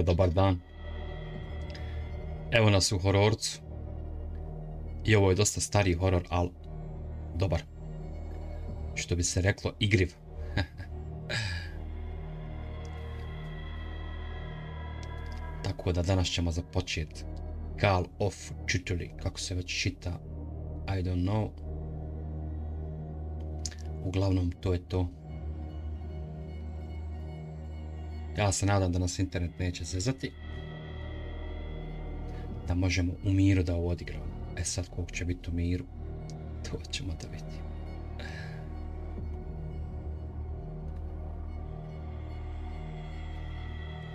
Dobar dan. Evo nas u hororcu. I ovo je dosta stariji horor, ali dobar. Što bi se reklo, igriv. Tako da danas ćemo započeti Call of Cthulhu, kako se već čita, I don't know. Uglavnom, to je to. Ja se nadam da nas internet neće zezati. Da možemo u miru da ovo odigramo. E sad, koliko će biti u miru, to ćemo da vidimo.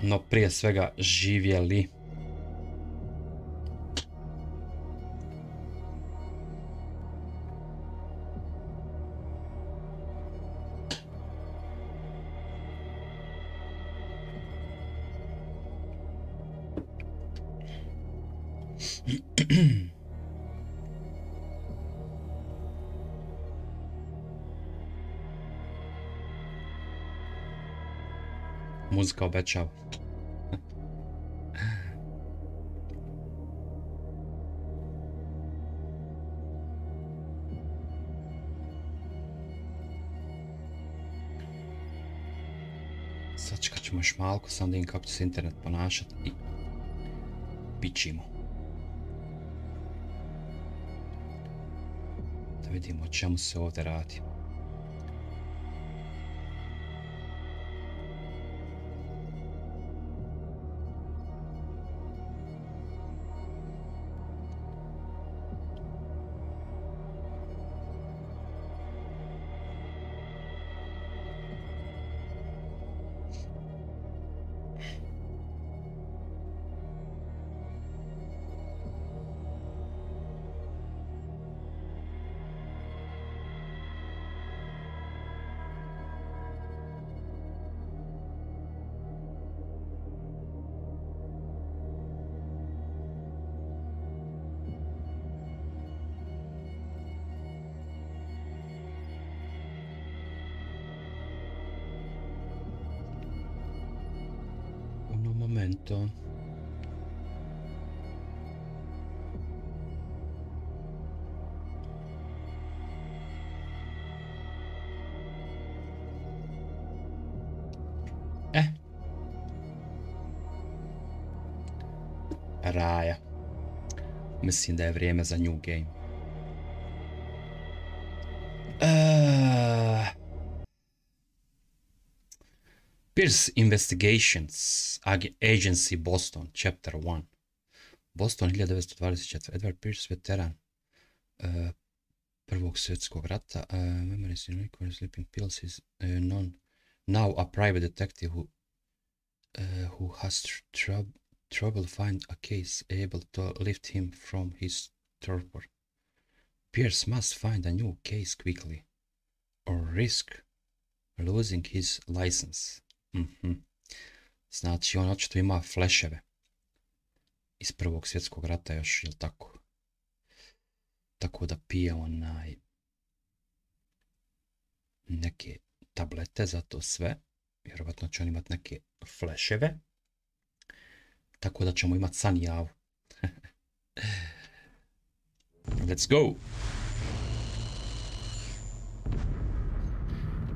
No prije svega, živjeli. Muzika obećava. Sačekat ćemo još malko, sam da vidim kako će se internet ponašati i pićimo. Da vidimo o čemu se ovdje radi. Momento. Raja. Mislim da je vrijeme za new game. Pierce Investigations Agency Boston, Chapter 1. Boston 1924. Edward Pierce, veteran Prvog svjetskog rata. Memories in Record Sleeping Pills is now a private detective who has trouble find a case able to lift him from his torpor. Pierce must find a new case quickly or risk losing his license. Znači, on očito ima fleševe iz Prvog svjetskog rata još, jel tako? Tako da pije neke tablete za to sve. Vjerovatno će on imati neke fleševe. Tako da ćemo imati san javu. Let's go!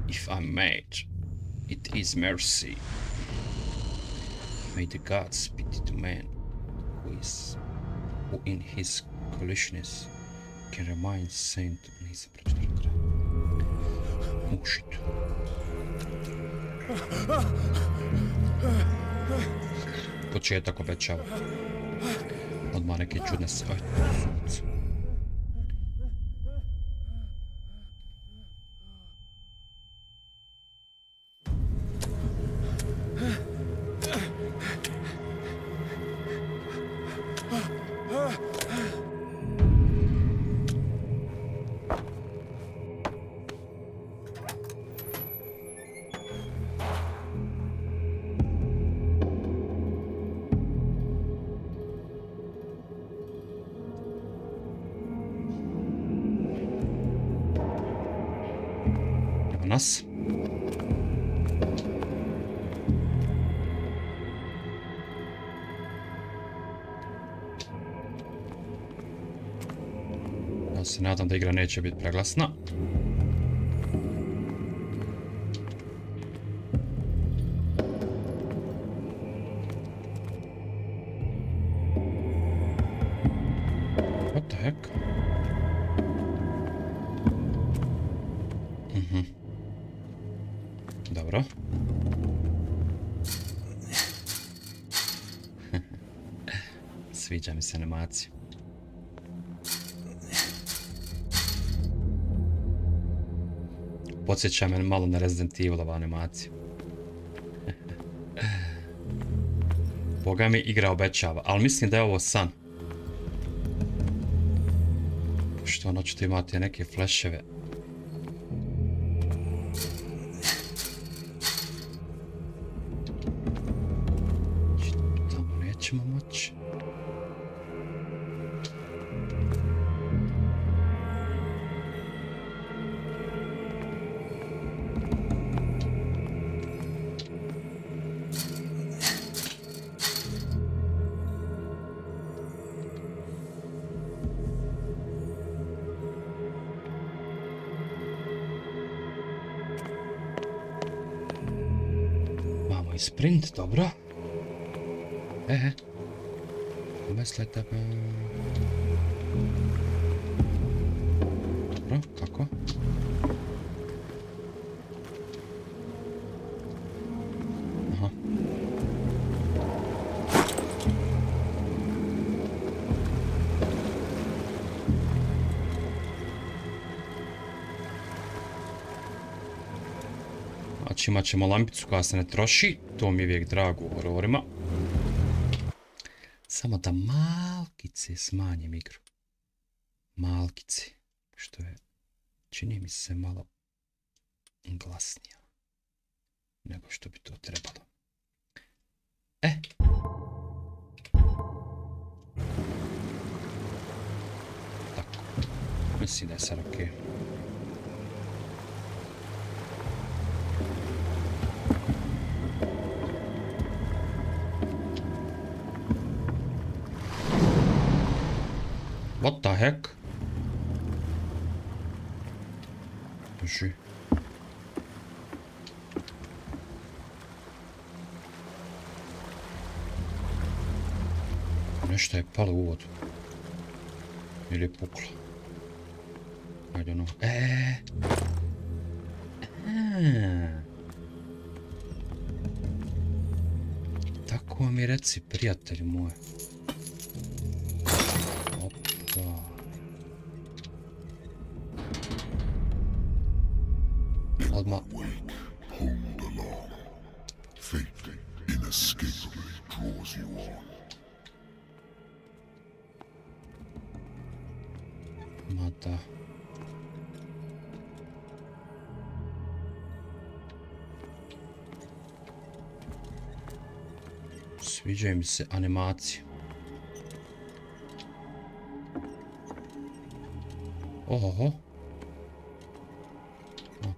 If I'm made, it is mercy. May the gods pity to man who in his collisionist can remind saint. Nisam pročitao. Oh shit. Početak obećava. Odmah neke čudne se... nas. Ja se nadam da igra neće biti preglasna. What the heck? Dobro. Sviđa mi se animacija. Podsjeća me malo na Resident Evilova animaciju. Boga mi igra obećava, ali mislim da je ovo san. Pošto ono ćete imati neke fleševe. Tamo nećemo moći. I sprint, dobro. Mislite pa... Dobro, kako? Aha. Znači imat ćemo lampicu koja se ne troši, to mi je uvijek drago u hororima. Samo da malkice smanjim igru. Malkice, što je, čini mi se malo glasnija nego što bi to trebalo. Tako, mislim da je sad okej. What the heck? Drži. Nešto je palo u vodu. Ili je puklo. I don't know. Tako mi reci, prijatelju moj. Odmah. Ma da. Sviđaju mi se animacije. Oho.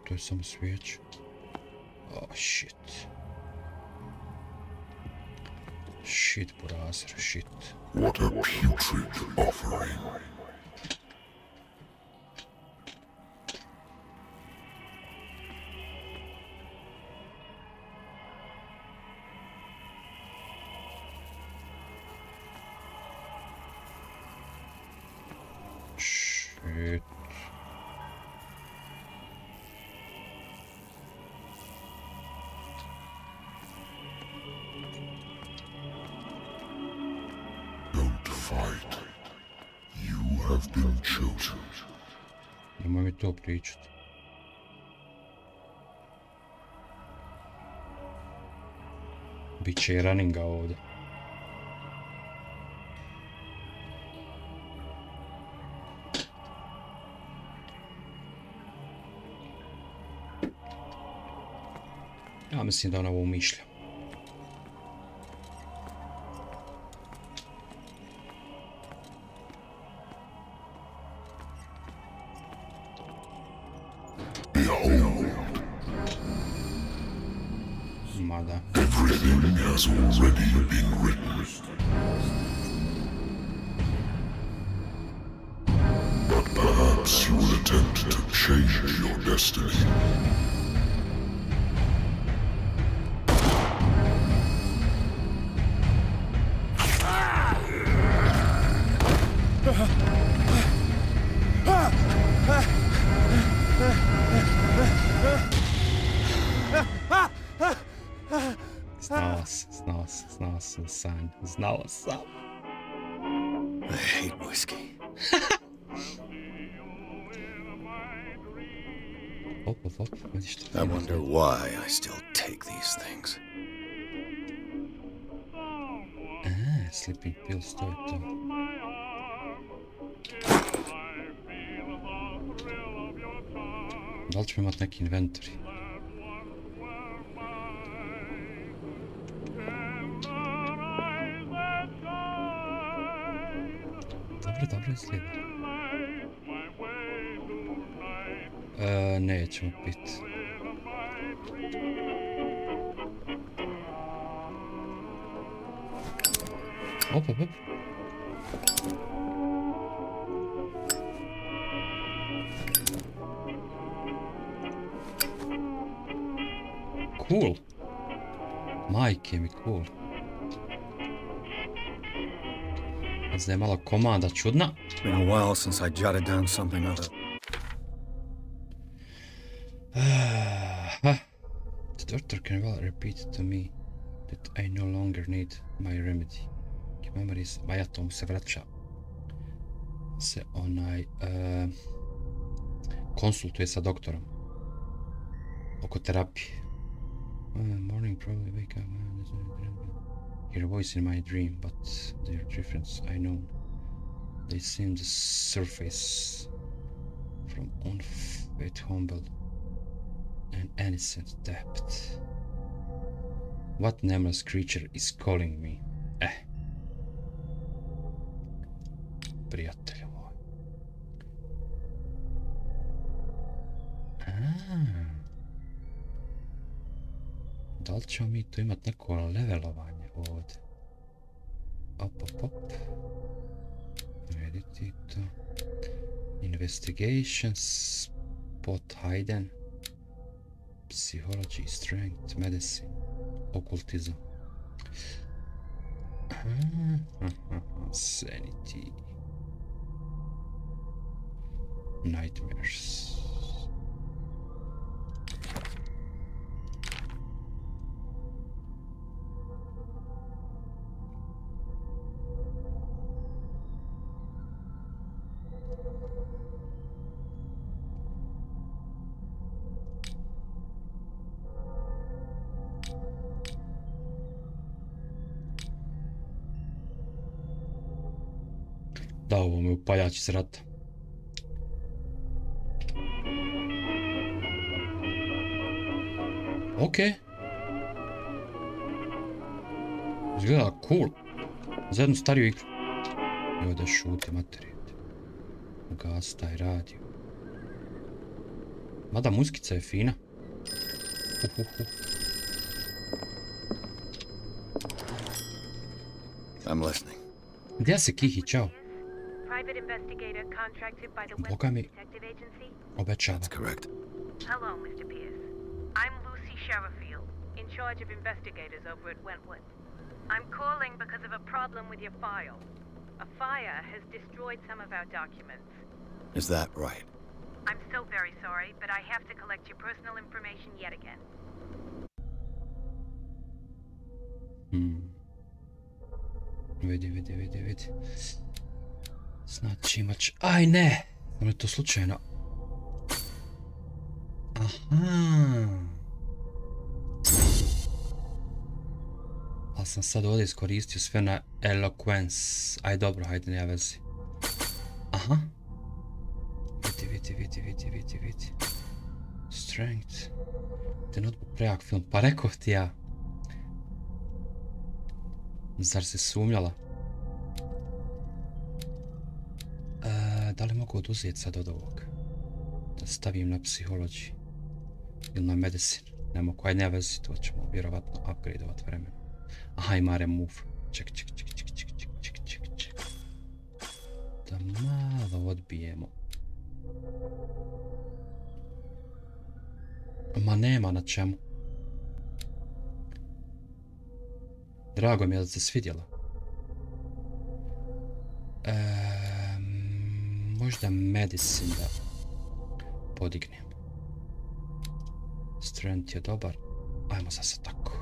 To je samo svijeć. Oh shit. Shit, Burazer, shit. What a putrid offering. Shit. Nemoj mi to pričat. Biće i runninga ovdje. Ja mislim da ona ovo umišlja. Mada. Everything has already been written. But perhaps you will attempt to change your destiny. Znao sam. I hate whiskey. Op, vidi što I wonder why I still take these things. Sleeping pills, to je to. Da li ćemo imati neki inventory? Dobro izgleda. Nećemo pit. Op. Cool. Majke mi, cool. Znači da je malo komanda čudna. It's been a while since I jotted down something other. The doctor can well repeat to me that I no longer need my remedy. Memories, ma ja to mu se vraća. Se onaj konsultuje sa doktorom oko terapije. Morning probably wake up. Hear a voice in my dream, but their difference I know. They seem the surface from unfit humble and innocent depth. What nameless creature is calling me? Prijatelju moj. Da li ćemo mi tu imat neko levelovanje ovdje? Op. Vidite to. Investigation, spot hidden, psychology, strength, medicine, occultism. Sanity. Nightmares. Da, ovo me upaljač iz rata. Ok. Izgleda cool. Za jednu stariju igru. I ovdje šuti materijet. Ugas taj radio. Mada muskica je fina. I'm listening. Gdje se Kihi, čao? Private investigator contracted by the Boga mi, Westwood Detective Agency. obećava. That's correct. Hello, Mr. Pierce. I'm Lucy Sherifield, in charge of investigators over at Wentwood. I'm calling because of a problem with your file. A fire has destroyed some of our documents. Is that right? I'm so very sorry, but I have to collect your personal information yet again. Vidi. Znači imać... Aj ne! Ono je to slučajno. Aha. Ali sam sad ovdje iskoristio sve na eloquence. Aj dobro, hajde, nema vezi. Aha. Vidi. Strength. Te notebook prejak film. Pa rekao ti ja. Zar se sumnjala? Da li mogu oduzeti sad od ovog? Da stavim na psychology. Ili na medicine. Ne mogu, ajde, nema vezi, to ćemo vjerovatno upgradeovat vremen. Aha, ima remove. Ček. Da malo odbijemo. Ma nema na čemu. Drago mi je da se svidjela. Možda medicine da podignem. Strength je dobar. Ajmo sad tako.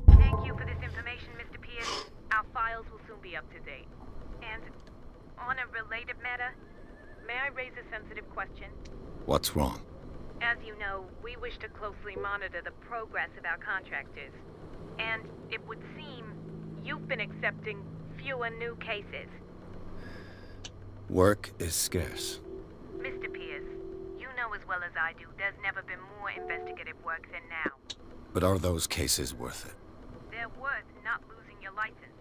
Thank you for this information, Mr. Pierce. Our files will soon be up to date. And on a related matter, may I raise a sensitive question? What's wrong? As you know, we wish to closely monitor the progress of our contractors. And it would seem you've been accepting fewer new cases. Work is scarce. Mr. Pierce, you know as well as I do, there's never been more investigative work than now. But are those cases worth it? They're worth not losing your license.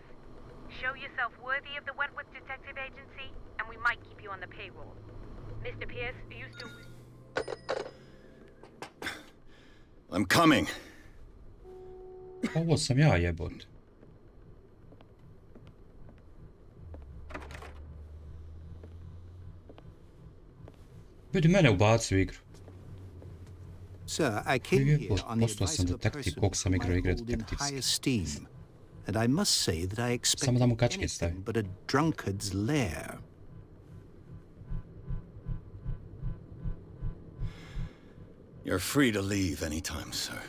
Show yourself worthy of the Wentworth Detective Agency, and we might keep you on the payroll. Mr. Pierce, are you still... I'm coming. Ovo sam ja, jebot. Vidi, mene ubaci u igru. Sir, I came Uvijek here on the postao advice sam of a detektiv, person koliko sam whom I igrao igre hold in high detektivske. esteem, and I must say that I Samo da mu expected kačke stavi. anything but a drunkard's lair. You're free to leave anytime, sir.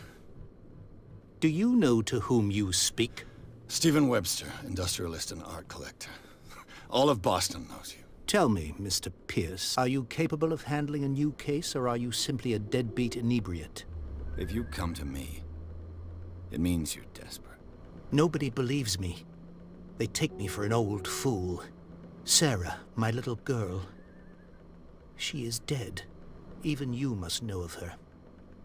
Do you know to whom you speak? Stephen Webster, industrialist and art collector. All of Boston knows you. Tell me, Mr. Pierce, are you capable of handling a new case, or are you simply a deadbeat inebriate? If you come to me, it means you're desperate. Nobody believes me. They take me for an old fool. Sarah, my little girl, she is dead. Even you must know of her.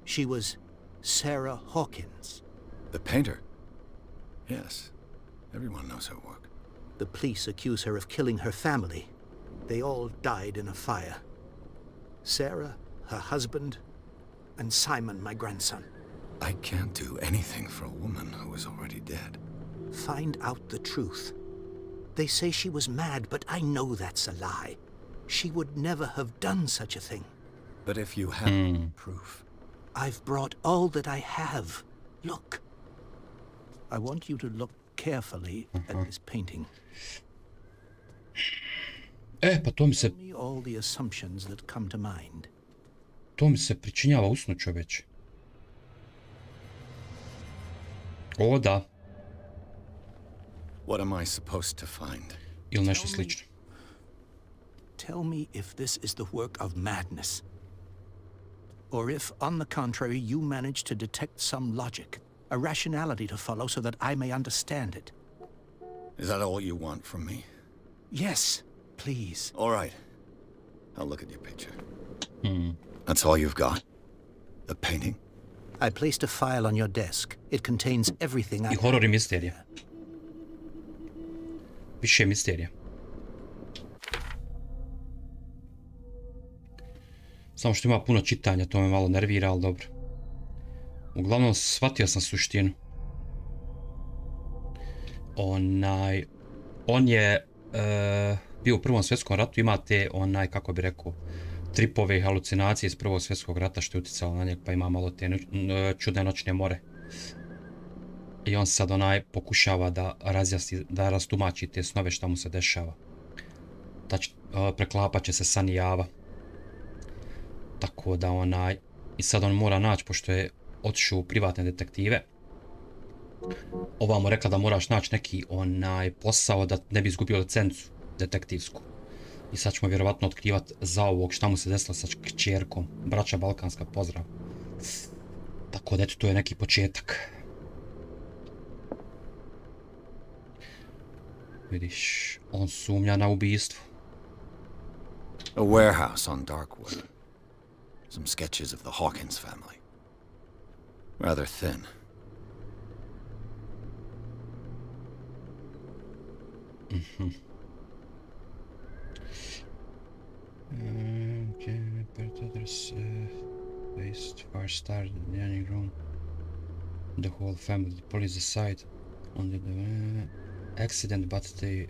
She was Sarah Hawkins. The painter? Yes. Everyone knows her work. The police accuse her of killing her family. They all died in a fire. Sarah, her husband, and Simon, my grandson. I can't do anything for a woman who is already dead. Find out the truth. They say she was mad, but I know that's a lie. She would never have done such a thing. But if you have proof... I've brought all that I have. Look. I want you to look carefully at this painting. Pa to mi se... Tell me all the assumptions that come to mind. To mi se pričinjava usnu, čoveče. O, da. What am I supposed to find? Ili nešto slično. Tell me if this is the work of madness. Or if, on the contrary, you manage to detect some logic, a rationality to follow so that I may understand it. Is that all you want from me? Yes, please. All right. I'll look at your picture. That's all you've got? The painting? I placed a file on your desk. It contains everything I... I horor I misterija. Više misterija. Samo što ima puno čitanja, to me malo nervira, ali dobro. Uglavnom, shvatio sam suštinu. On je bio u Prvom svjetskom ratu, ima te, kako bi rekao, tripove i halucinacije iz Prvog svjetskog rata što je utjecalo na njeg, pa ima malo te čudne noćne more. I on sad pokušava da razjasni, da rastumači te snove šta mu se dešava. Preklapat će se san i java. Tako da i sad on mora naći, pošto je otišao u privatne detektive. Ova mu rekla da moraš naći neki posao da ne bi izgubio licencu detektivsku. I sad ćemo vjerovatno otkrivat za ovog šta mu se desilo sa kćerkom. Braća Balkanska, pozdrav. Tako da eto, to je neki početak. Vidiš, on sumnja na ubijstvo. A warehouse on Darkwood. Some sketches of the Hawkins family. Rather thin. Based fire started in the dining room. The whole family, the police decide on the accident, but they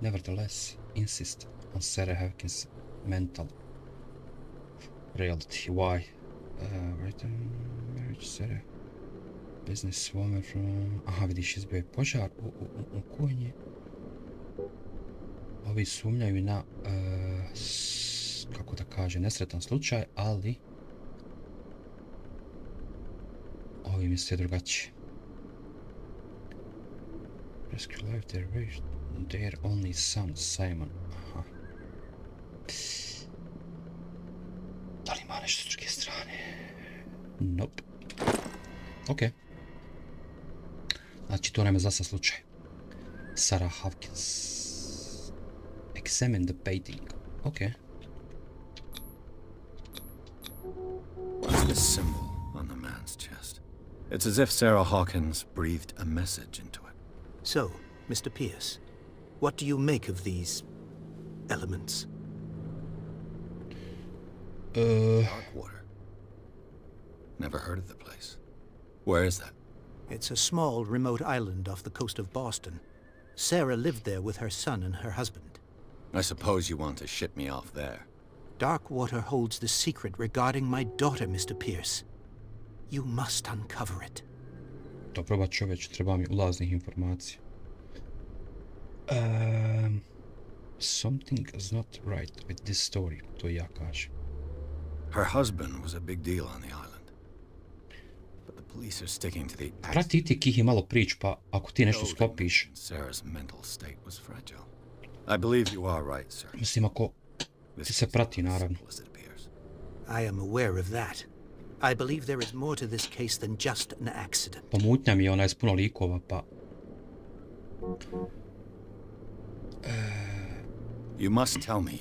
nevertheless insist on Sarah Hawkins' mental reality. Why? Right, marriage, Sarah, business woman from... Aha, vidiš, izbio je požar u kuhinji. Ovi sumnjaju na, kako da kaže, nesretan slučaj, ali ovi misle drugačije. Rescue life their only son, Simon. Aha. Da li ima nešto s druge strane? Nope. Ok. Znači, to nam je zasa slučaj. Sarah Hawkins. Examine the painting. Okay. What's this symbol on the man's chest? It's as if Sarah Hawkins breathed a message into it. So, Mr. Pierce, what do you make of these elements? Darkwater. Never heard of the place. Where is that? It's a small, remote island off the coast of Boston. Sarah lived there with her son and her husband. I suppose you want to ship me off there. Darkwater holds the secret regarding my daughter, Mr. Pierce. You must uncover it. Dobro, ba čoveč, treba mi ulaznih informacija. Something is not right with this story, to ja kažem. Her husband was a big deal on the island. But the police are sticking to the Prati ti Kihi malo prič, pa ako ti nešto sklopiš. Sarah's mental state was fragile. I believe you are right, sir. Mislim, ako ti se prati, naravno. I am aware of that. I believe there is more to this case than just an accident. Pomutnja mi je ona je s puno likova, pa... You must tell me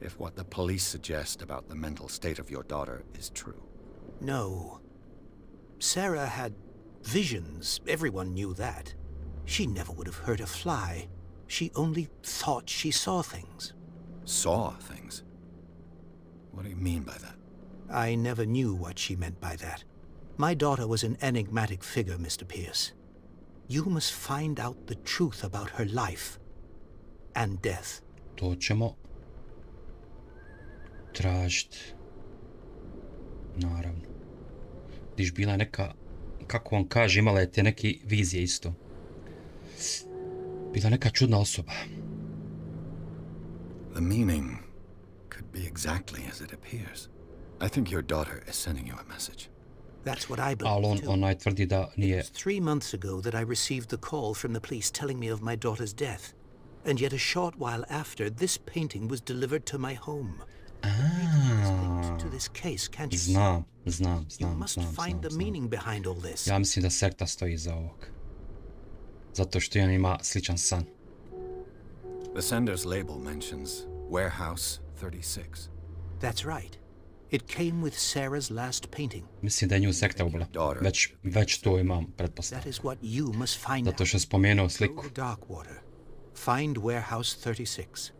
if what the police suggest about the mental state of your daughter is true. No. Sarah had visions. Everyone knew that. She never would have hurt a fly. She only thought she saw things. Saw things? What do you mean by that? I never knew what she meant by that. My daughter was an enigmatic figure, Mr. Pierce. You must find out the truth about her life and death. To ćemo tražiti. Naravno. Diš bila je neka, kako on kaže, imala je te neke vizije isto. Bila neka čudna osoba. The meaning could be exactly as it appears. I think your daughter is sending you a message. That's what I Ali believe too. onaj tvrdi da nije... It was 3 months ago that I received the call from the police telling me of my daughter's death. And yet a short while after, this painting was delivered to my home. To this case, can't you see? Znam. You must find the meaning behind all this. Ja mislim da sekta stoji iza ovog. Zato što on ima sličan san. The sender's label mentions Warehouse 36. That's right. It came with Sarah's last painting. Mislim da je nju sekta ubila. Već to imam pretpostavljeno. That is what you must find out. Zato što je spomenuo sliku. Go to Darkwater. Find Warehouse 36.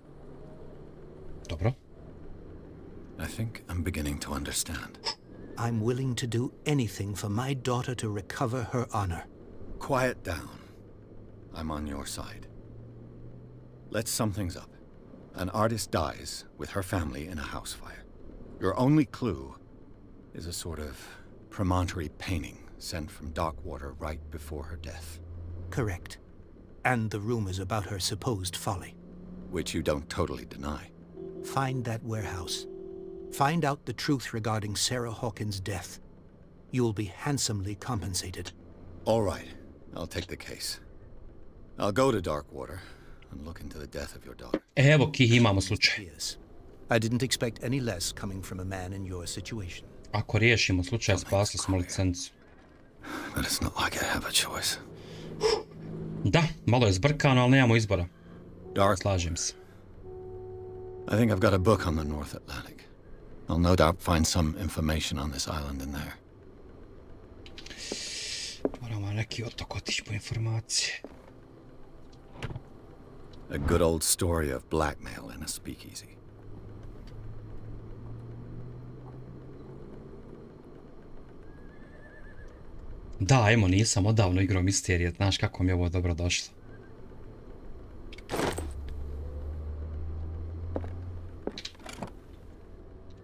Dobro. I think I'm beginning to understand. I'm willing to do anything for my daughter to recover her honor. Quiet down. I'm on your side. Let's sum things up. An artist dies with her family in a house fire. Your only clue is a sort of promontory painting sent from Darkwater right before her death. Correct. And the rumors about her supposed folly. Which you don't totally deny. Find that warehouse. Find out the truth regarding Sarah Hawkins' death. You'll be handsomely compensated. All right. I'll take the case. I'll go to Darkwater and look into the death of your daughter. Evo Kihi, imamo slučaj. Yes. I didn't expect any less coming from a man in your situation. Ako riješimo slučaj, spasli smo licencu. But it's not like I have a choice. Da, malo je zbrkano, ali nemamo izbora. Dark. Slažem se. I think I've got a book on the North Atlantic. I'll no doubt find some information on this island in there. Moramo neki otok otići po informacije. A good old story of blackmail in a speakeasy. Da, ajmo, nisam odavno igrao misterije, znaš kako mi je ovo dobro došlo.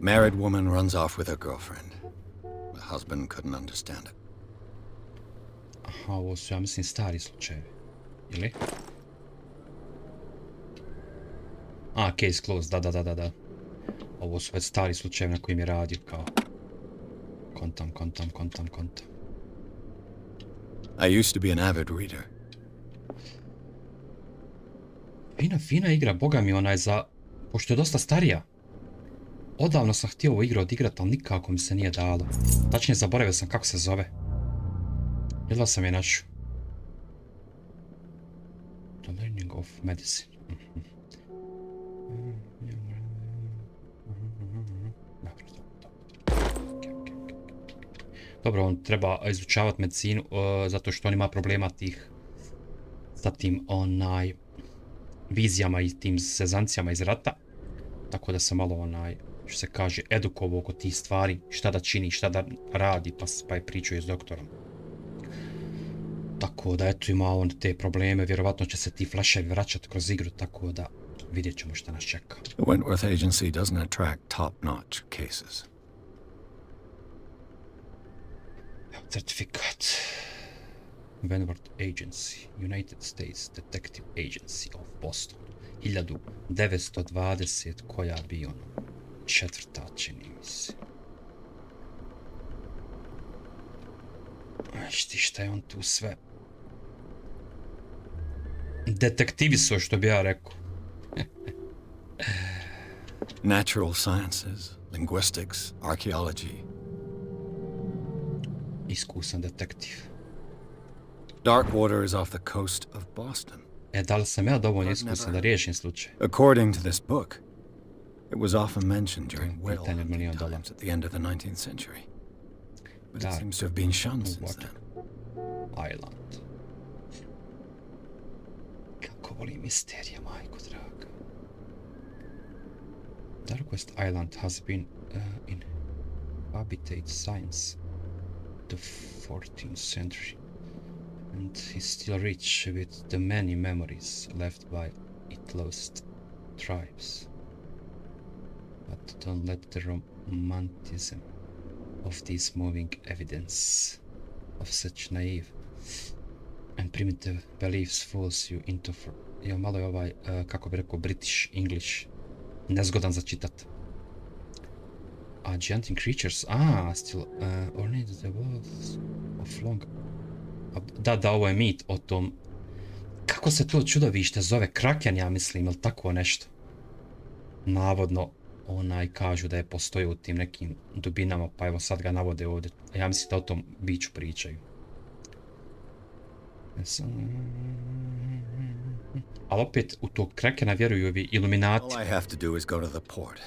Married woman runs off with her girlfriend. The husband couldn't understand it. Aha, ovo su, ja mislim, stari slučajevi. Ili? A, case closed, da. Ovo su već stari slučajevi na kojim je radio, kao... Kontam. I used to be an avid reader. Fina igra, boga mi, onaj za... Pošto je dosta starija. Odavno sam htio ovu igru odigrat, ali nikako mi se nije dalo. Tačnije, zaboravio sam kako se zove. Jedva sam je našao. The Learning of Medicine. Dobro, on treba izučavati medicinu zato što on ima problema tih sa tim vizijama i tim sezancijama iz rata. Tako da sam malo što se kaže, edukovao oko tih stvari, šta da čini, šta da radi, pa je pričao s doktorom. Tako da eto ima on te probleme, vjerovatno će se ti flashevi vraćati kroz igru, tako da vidjet ćemo šta nas čeka. The Wentworth Agency doesn't attract top-notch cases. Evo, certifikat. Wentworth Agency, United States Detective Agency of Boston. 1920, koja bi ono, četvrta, čini mi se. Šti šta je on tu sve. Detektivi su, što bi ja rekao. Natural sciences, linguistics, archaeology. Iskusan detektiv. Darkwater is off the coast of Boston. Da li sam ja dovoljno iskusan da riješim slučaj? According to this book, it was often mentioned during whale Pitanje hunting $1,000,000. times at the end of the 19th century. But it Dark seems to have been shunned since water. then. Island. Kako volim misterija, majko draga. Darkest Island has been inhabited since the 14th century and is still rich with the many memories left by its lost tribes. But don't let the romanticism of this moving evidence of such naive and primitive beliefs fools you into ja, malo je ovaj, kako bi rekao, British English nezgodan za čitat. Gigantic creatures, still ornate the walls of long. Da, ovo je mit o tom, kako se to čudovište zove, kraken, ja mislim, ili tako nešto. Navodno, kažu da je postoji u tim nekim dubinama, pa evo sad ga navode ovdje. Ja mislim da o tom biću pričaju. Ali opet u tog krakena vjeruju ovi iluminati. All I have to do is go to the port.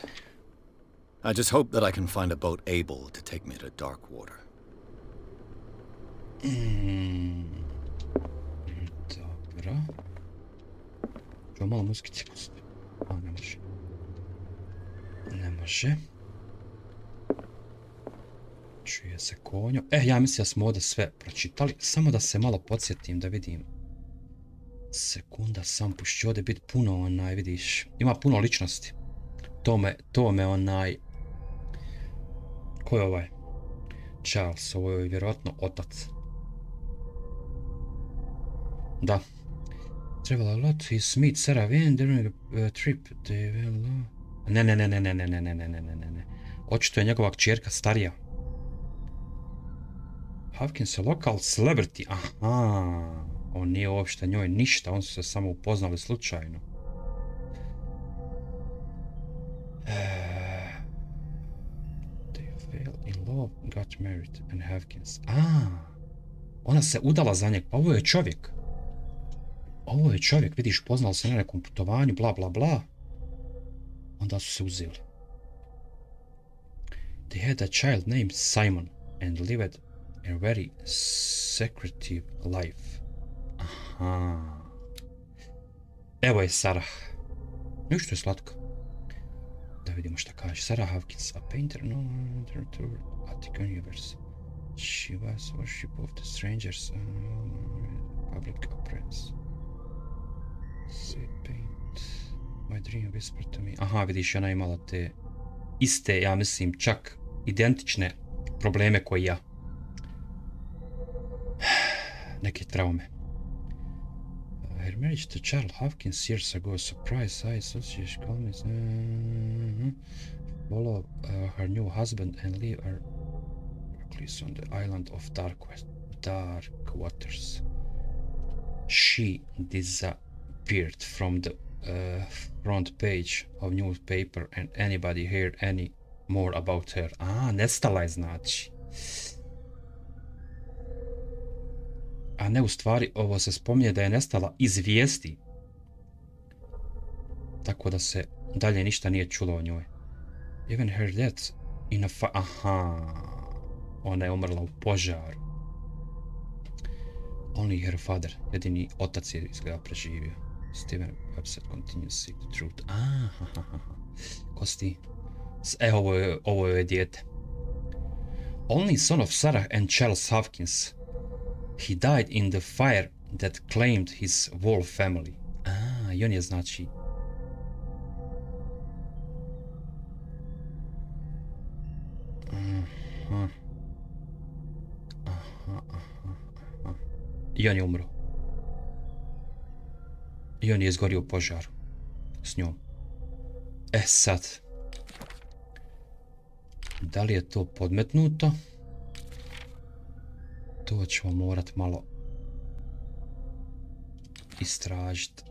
I just hope that I can find a boat able to take me to Darkwater. Dobro. Čuo malo muzikice pustiti. Ne može. Ne može. Čuje se konjo. Ja mislim da smo ovdje sve pročitali. Samo da se malo podsjetim da vidim. Sekunda, sam pušći ovdje biti puno, vidiš. Ima puno ličnosti. To me ko je ovaj? Charles, ovo je vjerojatno otac. Da. Travel a lot, his meet Sarah Wayne during a trip. Ne. Očito je njegova kćerka starija. Hawkins je local celebrity. Aha. On nije uopšte njoj ništa, on su se samo upoznali slučajno. They fell in love, got married, and Hawkins. Ona se udala za njeg, pa ovo je čovjek. Ovo je čovjek, vidiš, poznali se na nekom putovanju, bla bla bla. Onda su se uzeli. They had a child named Simon and lived a very secretive life. Aha. Evo je Sarah. Nešto je slatko. Da vidimo šta kaže. Sarah Hawkins, a painter Attic Universe. She was worship of the strangers public appearance. Say paint. My dream whispered to me. Aha, vidiš, ona je imala te iste, ja mislim, čak identične probleme koji ja. Neke traume. Her marriage to Charles Hawkins years ago, surprise, I associate comments, follow her new husband and leave her recluse on the island of dark waters. She disappeared from the front page of newspaper and anybody heard any more about her. Nestala je znači. A ne, u stvari, ovo se spominje da je nestala iz vijesti. Tako da se dalje ništa nije čulo o njoj. Even her death in a aha. Ona je umrla u požaru. Only her father, jedini otac je izgleda preživio. Steven website continues to seek the truth. Ko si ti? Ovo je dijete. Only son of Sarah and Charles Hawkins. He died in the fire that claimed his whole family. I on je znači Aha. Aha, aha, aha. I on je umro. I on je izgorio u požaru. S njom. E sad. Da li je to podmetnuto? To ćemo morat malo istražiti.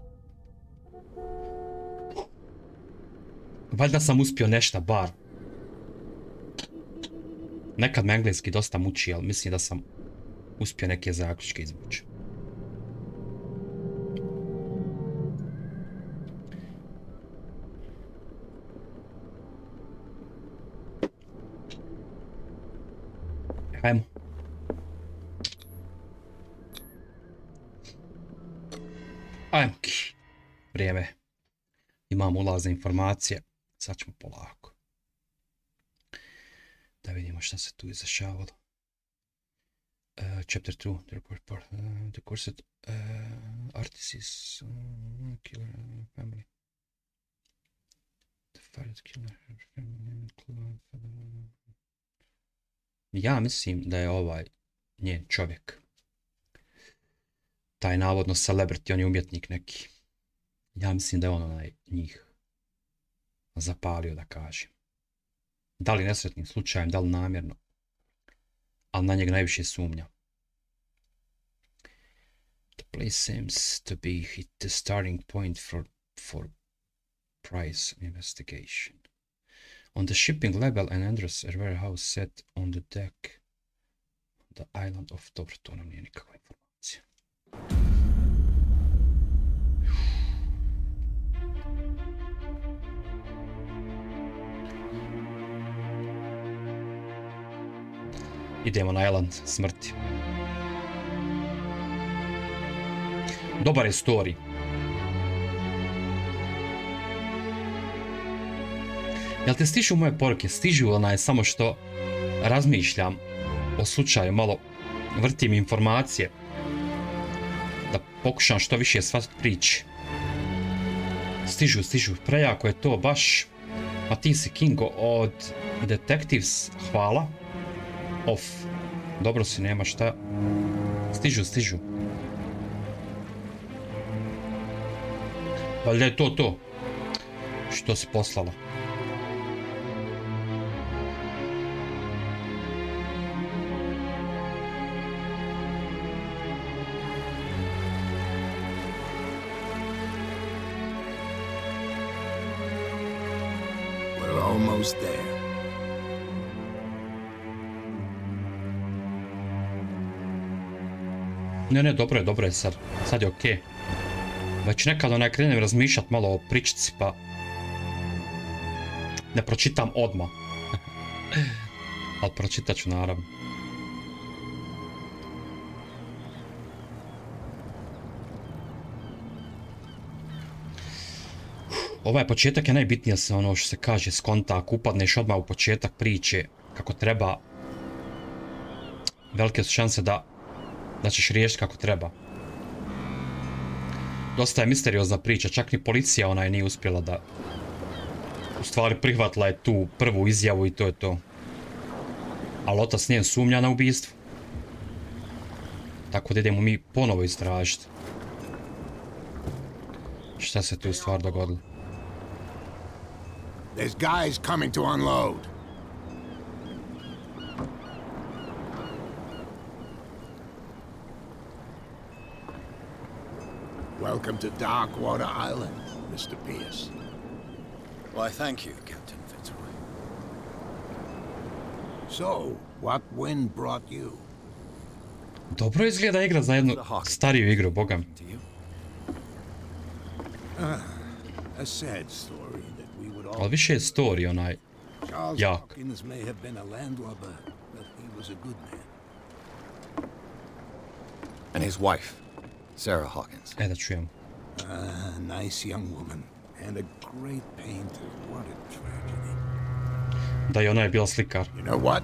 Valjda sam uspio nešto, bar. Nekad me engleski dosta muči, ali mislim da sam uspio neke zaključke izvući. Hajmo. Ajmki. Vrijeme. Imam ulazne informacije. Sad ćemo polako. Da vidimo šta se tu izdešavalo. Chapter 2. The report. The cursed artists. Killer family. The fired killer. Ja mislim da je ovaj njen čovjek. Taj navodno celebrity, on je umjetnik neki. Ja mislim da je on onaj njih zapalio, da kažem. Da li nesretnim slučajem, da li namjerno. Ali na njega najviše sumnja. The place seems to be the starting point for price investigation. On the shipping label and address a warehouse set on the deck. The island of... Dobro, to nam nije nikakva informacija. Idemo na island smrti. Dobar je story. Jel te stižu moje poruke? Stižu onaj samo što razmišljam o slučaju, malo vrtim informacije. Da pokušam što više shvatiti priče. Stižu. Prejako je to baš. Pa ti si Kingo od Detectives. Hvala. Off. Dobro si, nema šta. Stižu. Valjda je to. Što si poslala. We're almost there. Ne, dobro je sad. Sad je okej. Već nekad onaj krenem razmišljat malo o pričici, pa ne pročitam odmah. Ali pročitat ću naravno. Ovaj početak je najbitnije, se ono što se kaže skonta, ako upadneš odmah u početak priče kako treba, velike su šanse da ćeš riješiti kako treba. Dosta je misteriozna priča, čak ni policija onaj nije uspjela da... U stvari prihvatila je tu prvu izjavu i to je to. Ali otac njen sumnja na ubijstvo. Tako da idemo mi ponovo istražiti. Šta se tu u stvari dogodilo? There's guys coming to unload. Welcome to Darkwater Island, Mr. Pierce. Why, thank you, Captain Fitzroy. So, what wind brought you? Dobro izgleda igra za jednu stariju igru, boga mi. To you? A sad story that we would all... Ali više je story onaj Charles jak. Hawkins may have been a landlubber, but he was a good man. And his wife, Sarah Hawkins. Da čujem. A nice young woman and a great painter. What a tragedy. Da i ona je bila slikar. You know what?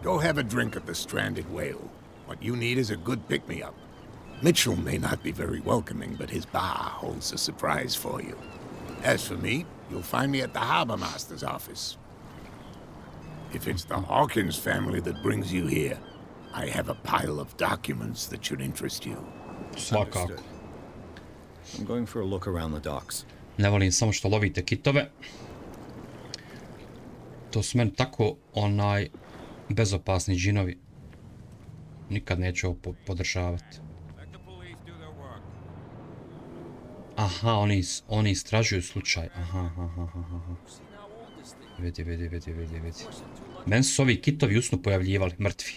Go have a drink at the Stranded Whale. What you need is a good pick-me-up. Mitchell may not be very welcoming, but his bar holds a surprise for you. As for me, you'll find me at the Harbor Master's office. If it's the Hawkins family that brings you here, I have a pile of documents that should interest you. Svakako. Understood. I'm going for a look around the docks. Ne volim samo što lovite kitove. To su meni tako bezopasni džinovi. Nikad neću ovo podržavati. Aha, oni istražuju slučaj. Aha. Vidi. Meni su ovi kitovi usnu pojavljivali, mrtvi.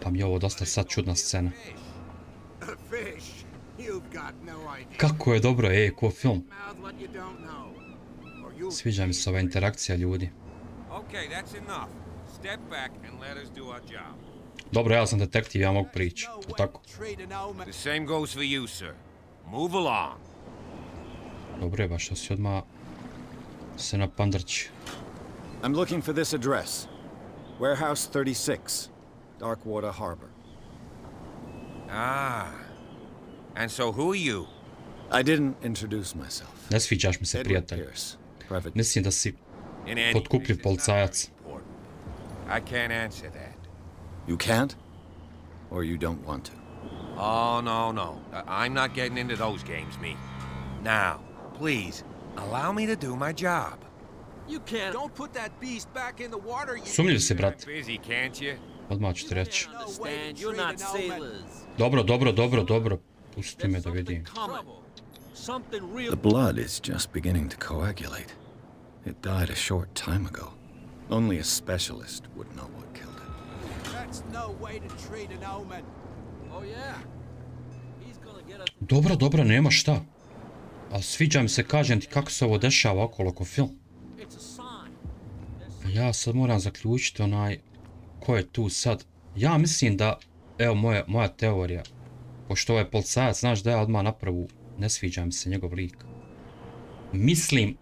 Pa mi je ovo dosta sad čudna scena. Kako je dobro, ko film. Sviđa mi se ova interakcija ljudi. Dobro, ja sam detektiv, ja mogu prići. Tako. Dobro je baš, što si odmah se napandrči. I'm looking for this address. Warehouse 36, Darkwater Harbor. Ah. And so who are you? I didn't introduce myself. Ne sviđaš mi se, prijatelj. Mislim da si potkupljiv policajac. I can't answer that. You can't? Or you don't want to? Oh, no. I'm not getting into those games, me. Now, please, allow me to do my job. You can't. Don't put that beast back in the water. Sumnjiv si, brat. Busy, can't you? Odmah ću ti reći. You're not sailors. Dobro. Pusti me da vidim. The blood is just beginning to coagulate. It died a short time ago. Only a specialist would know what killed it. That's no way to treat an omen. Oh yeah. He's gonna get us. Dobro, nema šta. A sviđa mi se, kažem ti, kako se ovo dešava okolo ko film. Ja sad moram zaključiti ko je tu sad. Ja mislim da, evo moja teorija. Pošto ovaj policajac, znaš da ja odmah napravu, ne sviđa mi se njegov lik. Mislim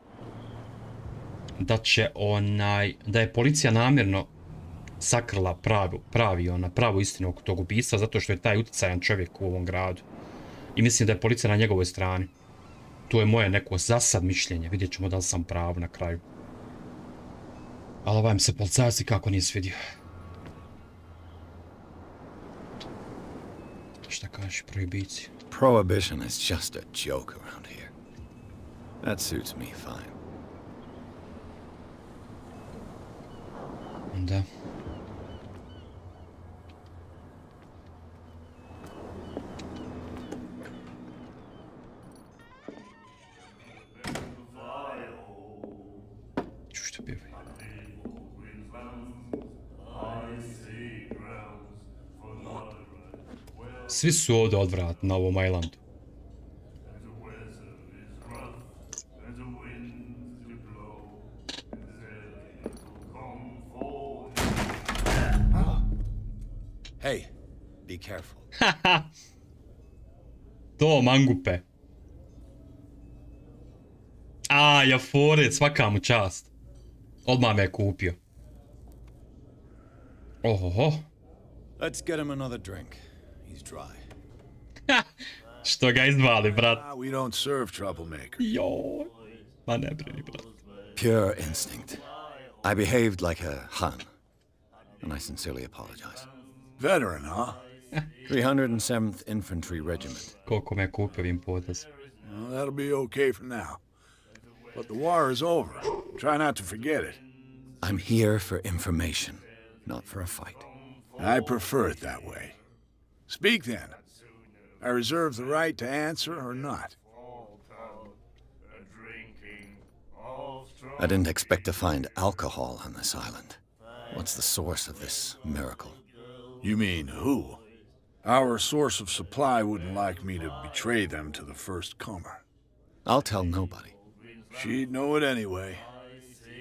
da će da je policija namjerno sakrila pravu istinu oko tog ubistva, zato što je taj utjecajan čovjek u ovom gradu. I mislim da je policija na njegovoj strani. To je moje neko zasad mišljenje, vidjet ćemo da li sam pravo na kraju. Ali ovaj mi se policajac i kako nije svidio. Šta kažeš, prohibici? Prohibition is just a joke around here. That suits me fine. Da. Što pjevaj? Svi su ovdje odvratni na ovom islandu. Hey, be careful. To mangupe. Jaforec, svaka mu čast. Odmah me je kupio. Ohoho. Let's get him another drink. He's dry. Što ga izdvali, brat. We don't serve troublemakers. Joj. Ma ne brini, brat. Pure instinct. I behaved like a Hun, and I sincerely apologize. Veteran, huh? 307th Infantry Regiment. Koliko me je kupio ovim potezom. Well, that'll be okay for now. But the war is over. Try not to forget it. I'm here for information, not for a fight. I prefer it that way. Speak then. I reserve the right to answer or not. I didn't expect to find alcohol on this island. What's the source of this miracle? You mean who? Our source of supply wouldn't like me to betray them to the first comer. I'll tell nobody. She'd know it anyway.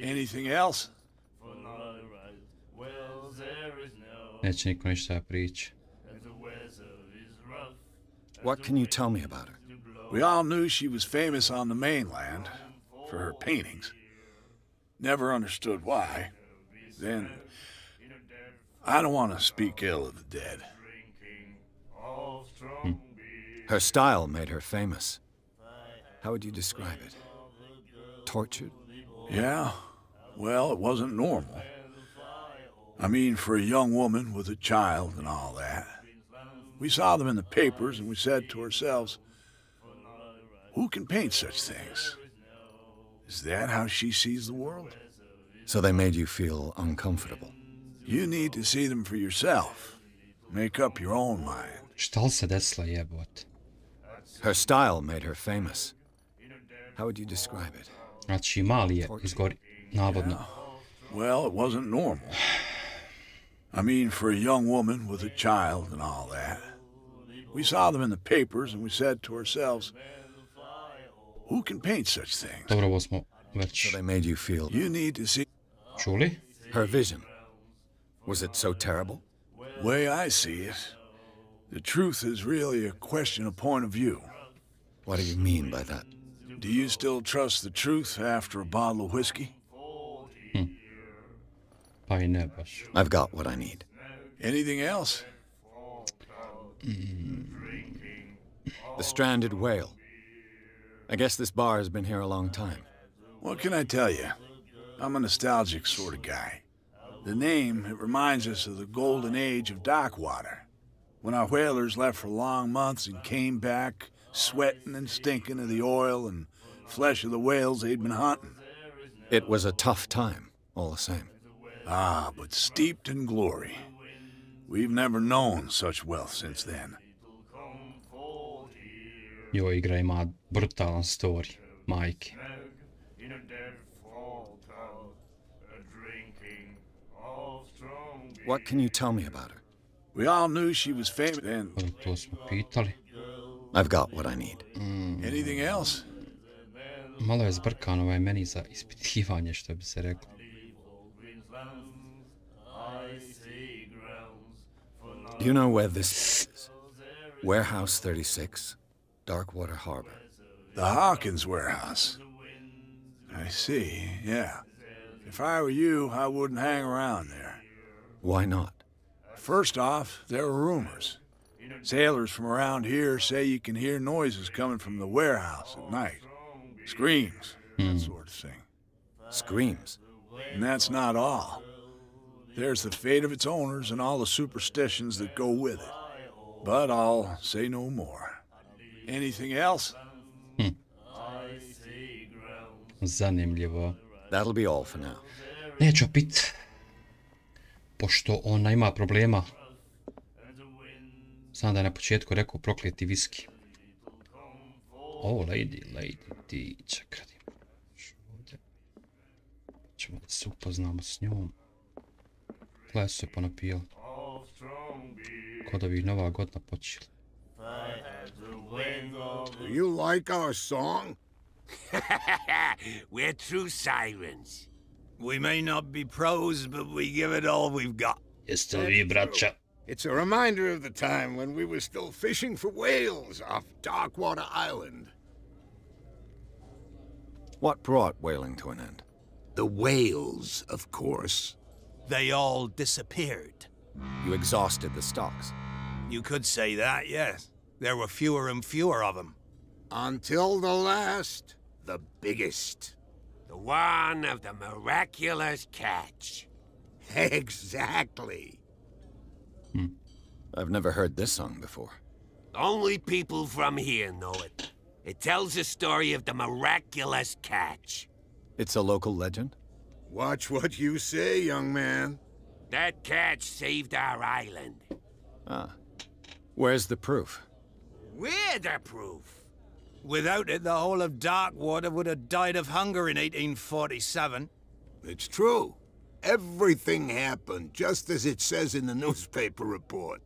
Anything else? Neće niko ništa prići. What can you tell me about her? We all knew she was famous on the mainland for her paintings. Never understood why. Then, I don't want to speak ill of the dead. Her style made her famous. How would you describe it? Tortured? Yeah, Well, it wasn't normal. I mean, for a young woman with a child and all that. We saw them in the papers and we said to ourselves, who can paint such things? Is that how she sees the world? So they made you feel uncomfortable. You need to see them for yourself. Make up your own mind. Šta li se desilo jebote? Her style made her famous. How would you describe it? Znači mali je izgori, navodno. Well, it wasn't normal. I mean, for a young woman with a child and all that. We saw them in the papers and we said to ourselves, who can paint such things? Dobro, ovo smo već So they made you feel... You need to see... čuli. Her vision. Was it so terrible? Way I see it, the truth is really a question of point of view. What do you mean by that? Do you still trust the truth after a bottle of whiskey? Pa i ne baš. I've got what I need. Anything else? The stranded whale. I guess this bar has been here a long time. What can I tell you? I'm a nostalgic sort of guy. The name, it reminds us of the golden age of dock water, when our whalers left for long months and came back sweating and stinking of the oil and flesh of the whales they'd been hunting. It was a tough time, all the same. Ah, but steeped in glory. We've never known such wealth since then. Jo, igra ima brutalan story, majke. What can you tell me about her? We all knew she was famous then. To smo pitali. I've got what I need. Anything else? Malo je zbrkan ovaj meni za ispitivanje, što bi se reklo. Do you know where this is? Warehouse 36, Darkwater Harbor. The Hawkins warehouse. I see, yeah. If I were you, I wouldn't hang around there. Why not? First off, there are rumors. Sailors from around here say you can hear noises coming from the warehouse at night. Screams, that sort of thing. Screams. And that's not all. There's the fate of its owners and all the superstitions that go with it. But I'll say no more. Anything else? Zanimljivo. That'll be all for now. Neću pit, pošto ona ima problema. Znam da je na početku rekao prokleti viski. O, lady, ti čekaj. Ćemo da se upoznamo s njom. Gledaj su se ponapijali. Kod ovih Nova godina počeli. Do you like our song? We're true sirens. We may not be pros, but we give it all we've got. Jeste li vi, braća? It's a reminder of the time when we were still fishing for whales off Darkwater Island. What brought whaling to an end? The whales, of course. They all disappeared. You exhausted the stocks. You could say that, yes. There were fewer and fewer of them. Until the last, the biggest. The one of the miraculous catch. Exactly. I've never heard this song before. Only people from here know it. It tells the story of the miraculous catch. It's a local legend? Watch what you say, young man. That catch saved our island. Ah. Where's the proof? We're the proof. Without it, the whole of Darkwater would have died of hunger in 1847. It's true. Everything happened just as it says in the newspaper report.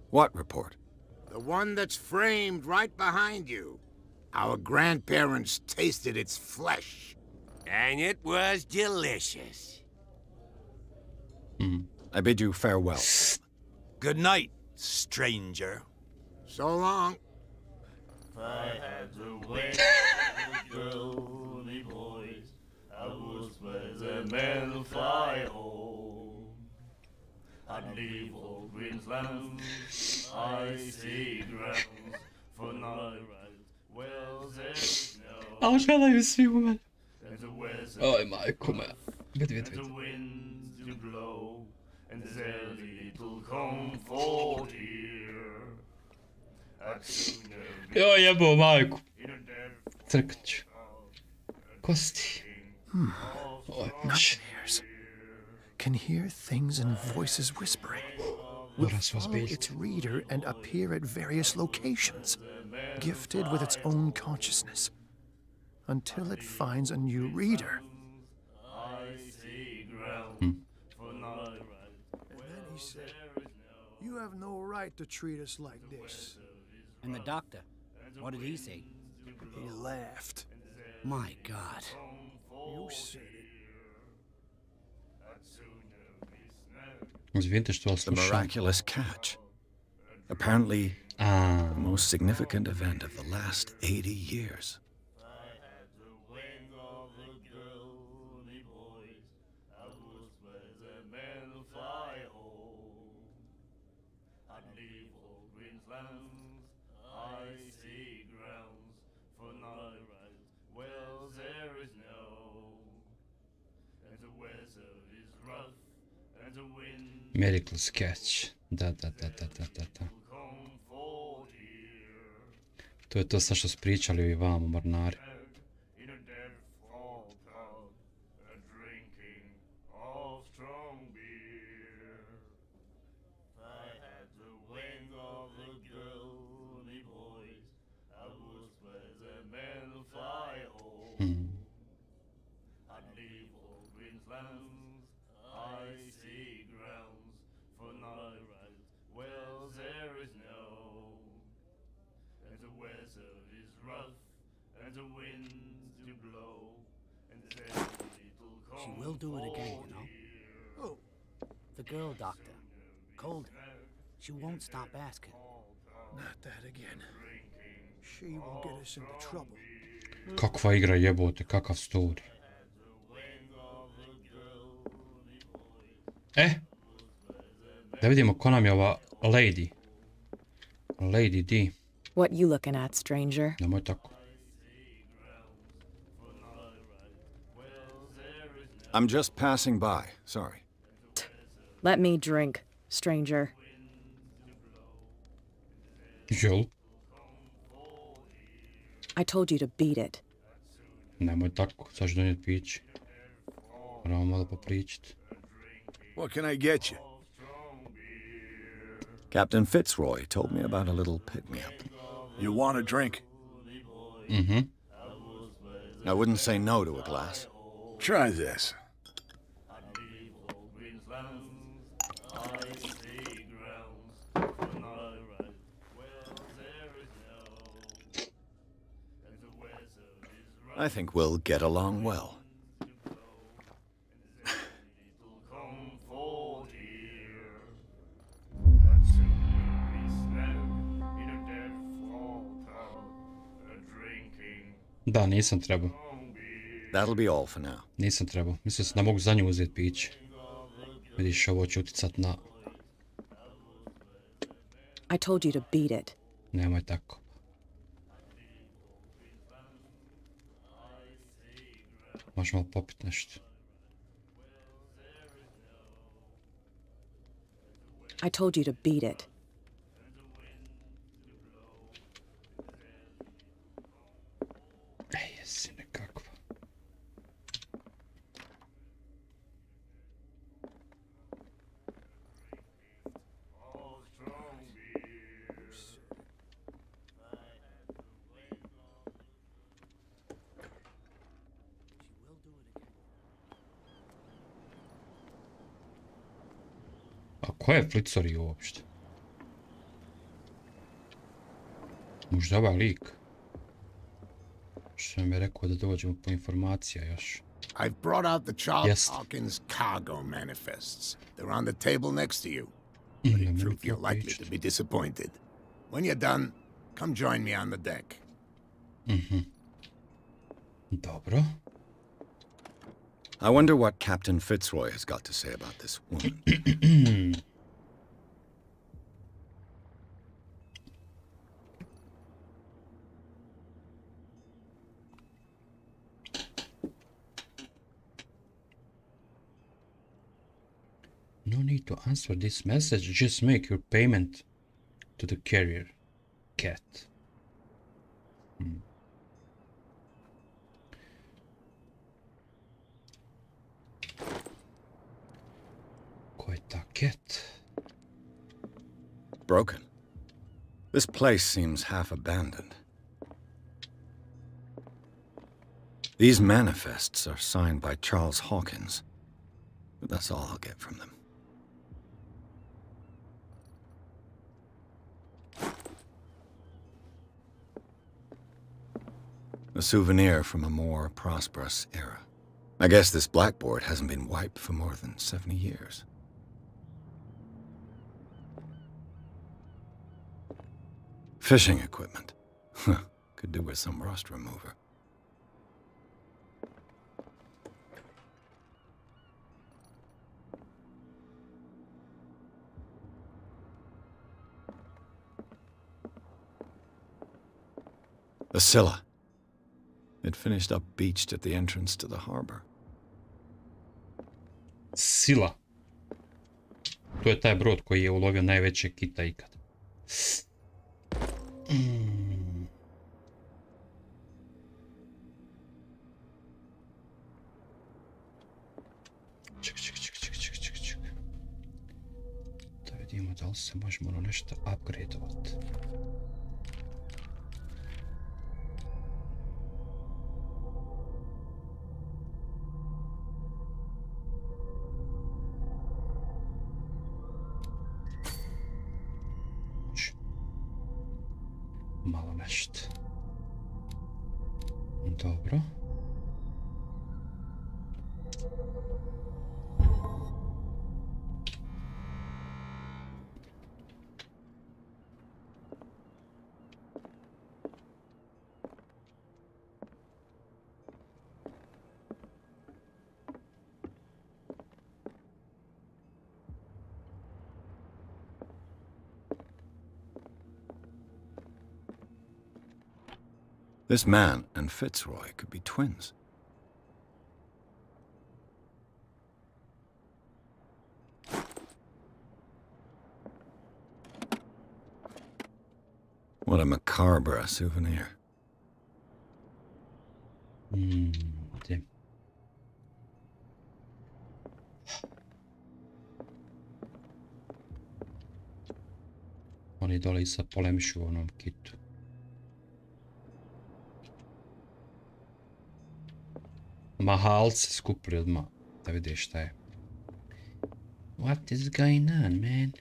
What report? The one that's framed right behind you. Our grandparents tasted its flesh. And it was delicious. I bid you farewell. Good night, stranger. So long. If I had to wait girly boys, I would spread the men fly home. I'd leave old Queensland, icy grounds, for night rides, wells and snow. A želaju svi u mene. And the west Oj, majko me. Vid. The winds do blow, and there's little comfort here. I'd sooner be Joj, jebo majku. in a death Crknut ću. Kosti. Nightmares. Can hear things and voices whispering. Will Moram se follow ozbiljiti. its reader and appear at various locations, gifted with its own consciousness, until it finds a new reader. I see ground for not right. And then he said, "You have no right to treat us like this." And the doctor, what did he say? He laughed. My God. You said it. Izvinite što vas The slušam. miraculous catch. Apparently, A, the most significant event of the last 80 years. Miracle Sketch. Da. To je to sad što su pričali ovi vamo mornari. She will do it again, you know? Oh, The girl doctor. Cold. She won't stop asking. not that again. She will get us into trouble. Kakva igra jebote, kakav story. Da vidimo ko nam je ova Lady. Lady D. What you looking at, stranger? Nemoj tako. I'm just passing by. Sorry. Let me drink, stranger. Jel? I told you to beat it. Nemoj tako, sad ću donijeti piće. Moramo malo popričati. What can I get you? Captain Fitzroy told me about a little pick-me-up. You want a drink? Mhm. I wouldn't say no to a glass. Try this. I think we'll get along well. Da, nisam trebao. That'll be all for now. Nisam trebao. Mislio sam da mogu za nju uzeti piće. Vidiš, ovo će uticat na... I told you to beat it. Nemoj tako. Možeš malo popit nešto. I told you to beat it. Ej, jesi nekakva. A ko je Flitzori uopšte? Možda ovaj lik. Što nam je rekao da dođemo po informacija još. I've brought out the Charles Yes. Hawkins cargo manifests. They're on the table next to you. But in truth, you're likely to be disappointed. When you're done, come join me on the deck. Dobro. I wonder what Captain Fitzroy has got to say about this woman. No need to answer this message. Just make your payment to the carrier. Cat. Quite a cat. Broken. This place seems half abandoned. These manifests are signed by Charles Hawkins, but that's all I'll get from them. A souvenir from a more prosperous era. I guess this blackboard hasn't been wiped for more than 70 years. Fishing equipment. Could do with some rust remover. The Scylla. It finished up beached at the entrance to the harbor. Sila. To je taj brod koji je ulovio najveće kita ikad. Ček. Da vidimo da li se možemo nešto upgradeovat. Malo nešto. Dobro. This man and Fitzroy could be twins. What a macabre souvenir. Gdje? Oni dole i sad polemišu u onom kitu. Mahalci skupili odmah da vide šta je. What is going on, man?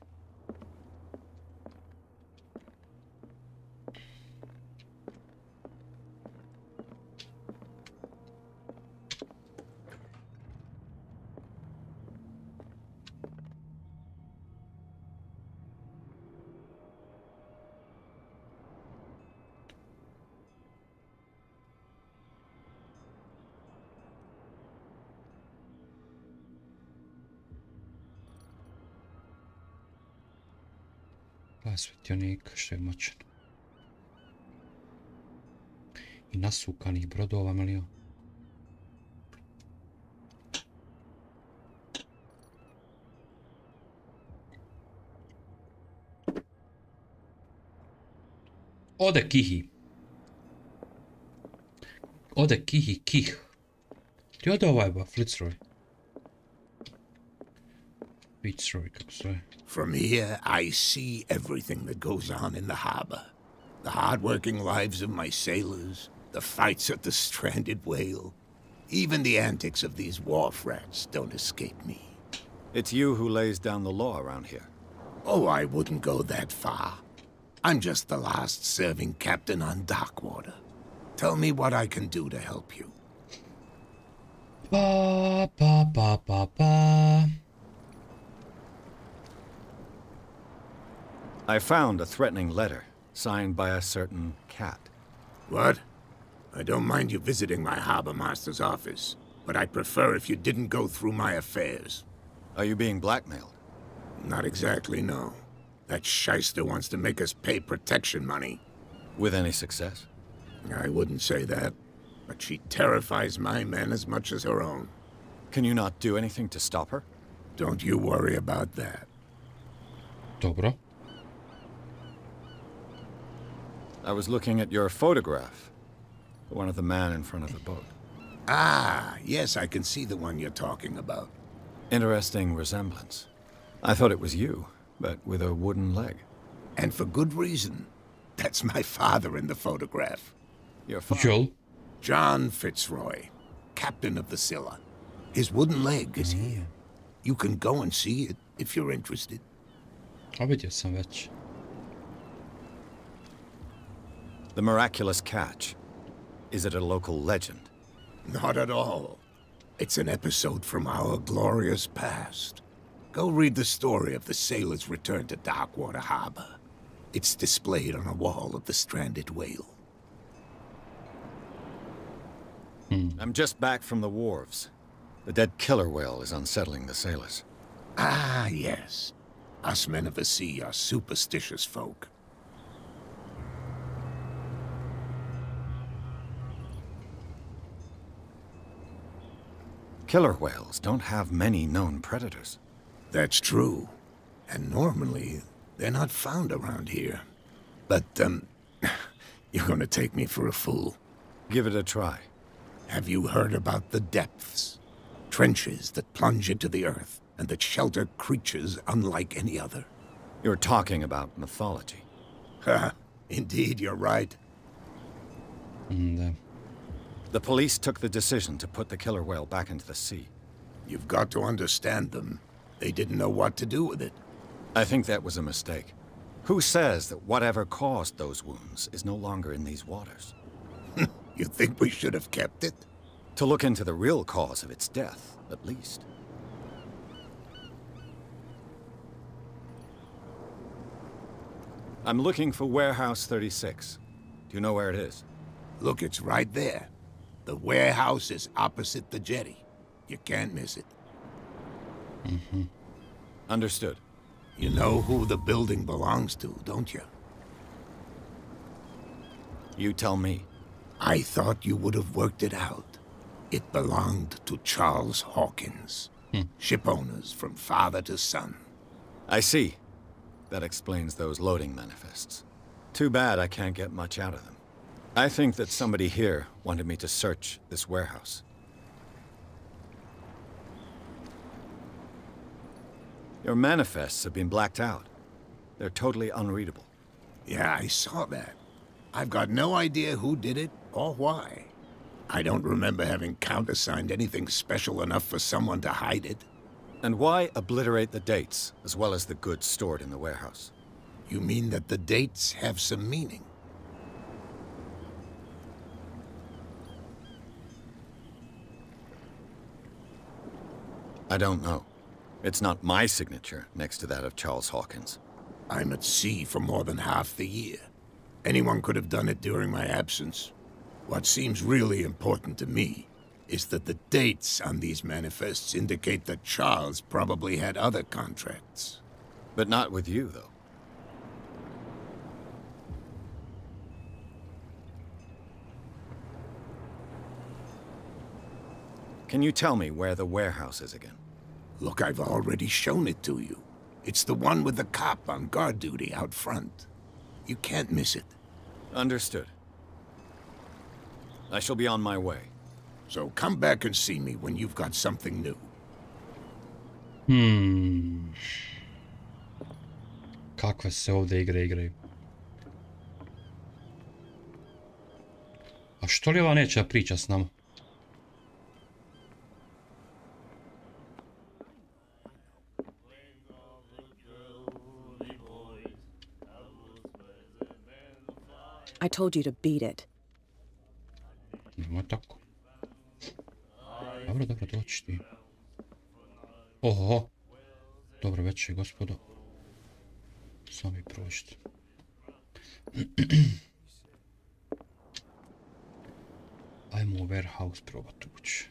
Svetionika što je moćan. I nasukanih brodova, malio. Ode kihi. Ode kihi kih. Ti ode ovaj ba, Fitzroy. Fitzroy, kako se zove. From here, I see everything that goes on in the harbor. The hard-working lives of my sailors, the fights at the stranded whale. Even the antics of these wharf rats don't escape me. It's you who lays down the law around here. Oh, I wouldn't go that far. I'm just the last serving captain on Darkwater. Tell me what I can do to help you. Ba, ba, ba, ba, ba. I found a threatening letter, signed by a certain cat. What? I don't mind you visiting my harbor master's office, but I'd prefer if you didn't go through my affairs. Are you being blackmailed? Not exactly, no. That shyster wants to make us pay protection money. With any success? I wouldn't say that, but she terrifies my men as much as her own. Can you not do anything to stop her? Don't you worry about that. Dobro. I was looking at your photograph. The one of the man in front of the boat. Ah, yes, I can see the one you're talking about. Interesting resemblance. I thought it was you, but with a wooden leg. And for good reason. That's my father in the photograph. Your father? Joel. John Fitzroy, captain of the Scylla. His wooden leg is here. You can go and see it if you're interested. A vidio sam već. The miraculous catch. Is it a local legend? Not at all. It's an episode from our glorious past. Go read the story of the sailor's return to Darkwater Harbor. It's displayed on a wall of the stranded whale. I'm just back from the wharves. The dead killer whale is unsettling the sailors. Ah, yes. Us men of the sea are superstitious folk. Killer whales don't have many known predators. That's true. And normally, they're not found around here. But, you're gonna take me for a fool. Give it a try. Have you heard about the depths? Trenches that plunge into the earth, and that shelter creatures unlike any other. You're talking about mythology. Ha! Indeed, you're right. The police took the decision to put the killer whale back into the sea. You've got to understand them. They didn't know what to do with it. I think that was a mistake. Who says that whatever caused those wounds is no longer in these waters? You think we should have kept it? To look into the real cause of its death, at least. I'm looking for Warehouse 36. Do you know where it is? Look, it's right there. The warehouse is opposite the jetty. You can't miss it. Understood. You know who the building belongs to, don't you? You tell me. I thought you would have worked it out. It belonged to Charles Hawkins. Ship owners from father to son. I see. That explains those loading manifests. Too bad I can't get much out of them. I think that somebody here wanted me to search this warehouse. Your manifests have been blacked out. They're totally unreadable. Yeah, I saw that. I've got no idea who did it or why. I don't remember having countersigned anything special enough for someone to hide it. And why obliterate the dates, as well as the goods stored in the warehouse? You mean that the dates have some meaning? I don't know. It's not my signature next to that of Charles Hawkins. I'm at sea for more than half the year. Anyone could have done it during my absence. What seems really important to me is that the dates on these manifests indicate that Charles probably had other contracts. But not with you, though. Can you tell me where the warehouse is again? Look, I've already shown it to you. It's the one with the cop on guard duty out front. You can't miss it. Understood. I shall be on my way. So come back and see me when you've got something new. Kakve se ovdje igre igraju. A što li ova neće da priča s nama? I told you to beat it. Nema tako. Dobro, doći ti. Oho. Dobro večer, gospodo. Sami prođite. Ajmo u warehouse probati ući.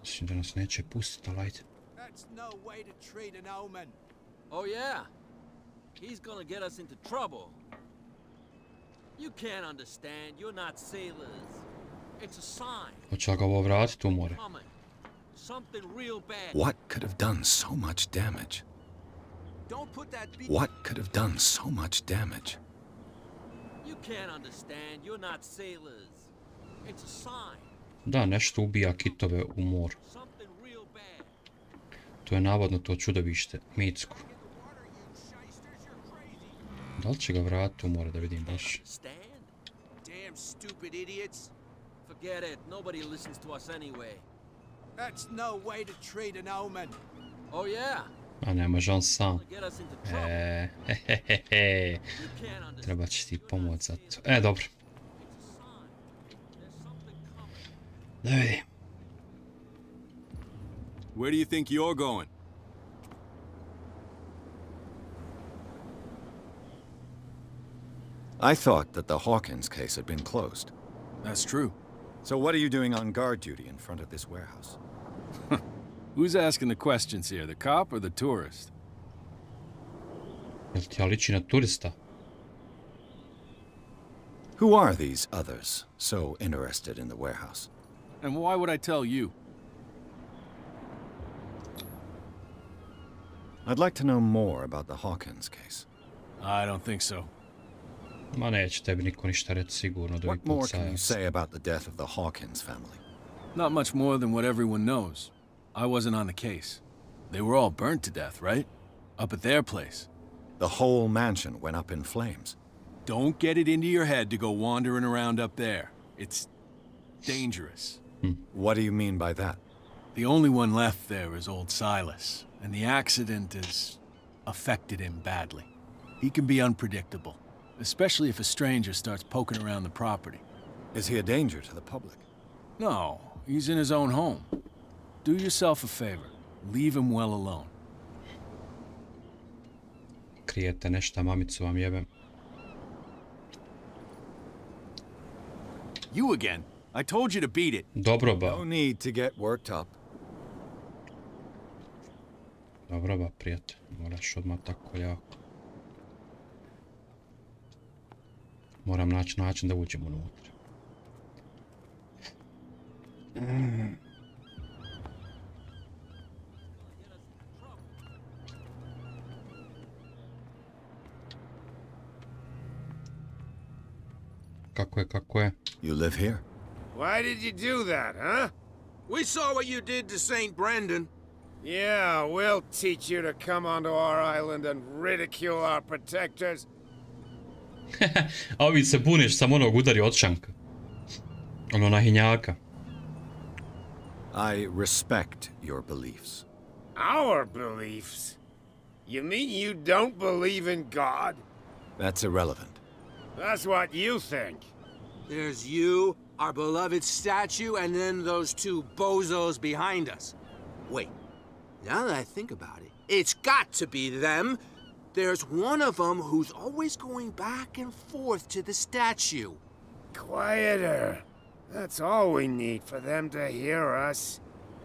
Mislim da nas neće pustiti, ali ajde. That's no way to treat an omen. Oh yeah? He's gonna get us into trouble. You can't understand. You're not sailors. It's a sign. Hoće ga ovo vratiti u more? Coming. Something real bad. What could have done so much damage? Don't put that What could have done so much damage? You can't understand. You're not sailors. It's a sign. Da, nešto ubija kitove u moru. Something real bad. To je navodno to čudovište, mitsko. Da li će ga vratiti u more da vidim baš? Damn stupid idiots. Forget it. Nobody listens to us anyway. That's no way to treat an omen. Oh yeah. A ne može on sam. Treba će ti pomoć za to. Dobro. Da vidim. Where do you think you're going? I thought that the Hawkins case had been closed. That's true. So what are you doing on guard duty in front of this warehouse? Who's asking the questions here, the cop or the tourist? Jel ti ja liči na turista? Who are these others so interested in the warehouse? And why would I tell you? I'd like to know more about the Hawkins case. I don't think so. Ma neće tebi niko ništa reći sigurno da What more can you say about the death of the Hawkins family? Not much more than what everyone knows. I wasn't on the case. They were all burnt to death, right? Up at their place. The whole mansion went up in flames. Don't get it into your head to go wandering around up there. It's dangerous. What do you mean by that? The only one left there is old Silas, and the accident has affected him badly. He can be unpredictable, especially if a stranger starts poking around the property. Is he a danger to the public? No, he's in his own home. Do yourself a favor. Leave him well alone. Krijete nešto, mamicu vam jebem. You again. I told you to beat it. Dobro ba. No need to get worked up. Dobro ba, prijatelj. Moraš odmah tako jako. Moram naći način da uđem unutra. Kako je? You live here? Why did you do that, huh? We saw what you did to St. Brendan. Yeah, we'll teach you to come onto our island and ridicule our protectors. A ovi se buniš, sam onog udari od šanka. Ono na hinjaka. I respect your beliefs. Our beliefs? You mean you don't believe in God? That's irrelevant. That's what you think. There's you, our beloved statue, and then those two bozos behind us. Wait, now that I think about it, it's got to be them. There's one of them who's always going back and forth to the statue. Quieter. That's all we need for them to hear us.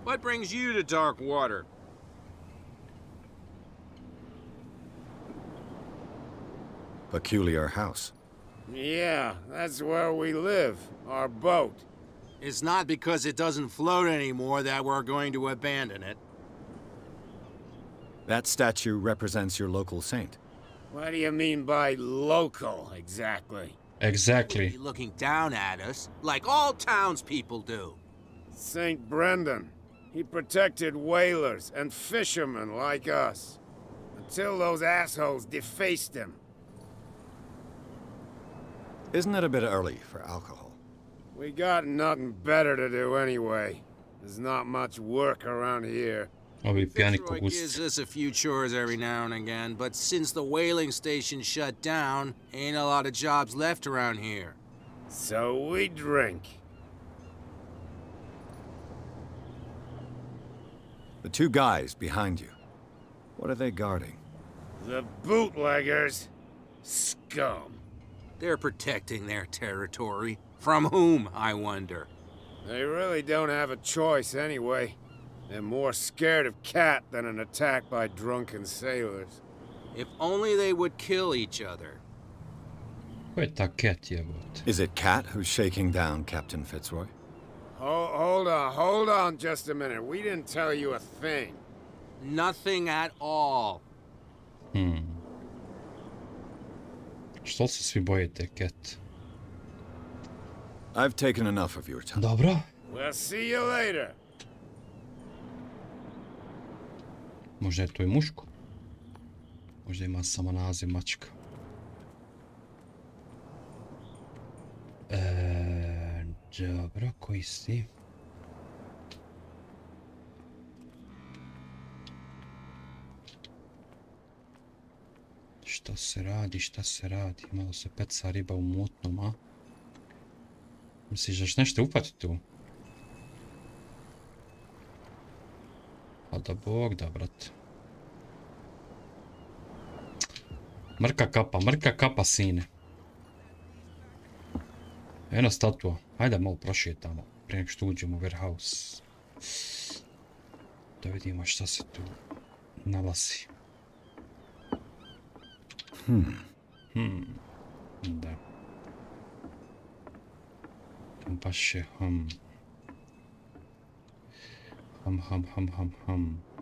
What brings you to Dark Water? Peculiar house. Yeah, that's where we live. Our boat. It's not because it doesn't float anymore that we're going to abandon it. That statue represents your local saint. What do you mean by local, exactly? Exactly. Looking down at us, like all townspeople do. St. Brendan. He protected whalers and fishermen like us. Until those assholes defaced him. Isn't it a bit early for alcohol? We got nothing better to do anyway. There's not much work around here. Fitzroy gives us a few chores every now and again, but since the whaling station shut down, ain't a lot of jobs left around here. So we drink. The two guys behind you. What are they guarding? The bootleggers. Scum. They're protecting their territory. From whom, I wonder? They really don't have a choice anyway. They're more scared of Cat than an attack by drunken sailors. If only they would kill each other. Is it Cat who's shaking down Captain Fitzroy? Hold on just a minute. We didn't tell you a thing. Nothing at all. Što se svi bojite, Cat? I've taken enough of your time. Dobro. We'll see you later. Možda je to i muško. Možda ima samo naziv mačka. Dobro, koji si? Šta se radi? Malo se peca riba u mutnom, a? Misliš da ćeš nešto upati tu? A da Bog da, brate. Mrka kapa, sine. Eno statua. Hajde malo prošetamo prije nego što uđemo u warehouse. Da vidimo šta se tu nalazi. Da. Baš je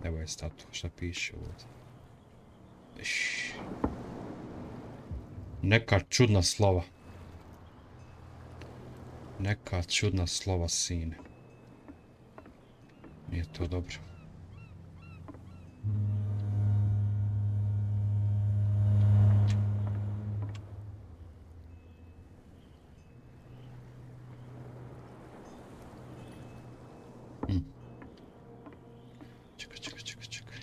Evo je statua, šta piše ovdje. Neka čudna slova. Neka čudna slova, sine. Nije to dobro. Čekaj.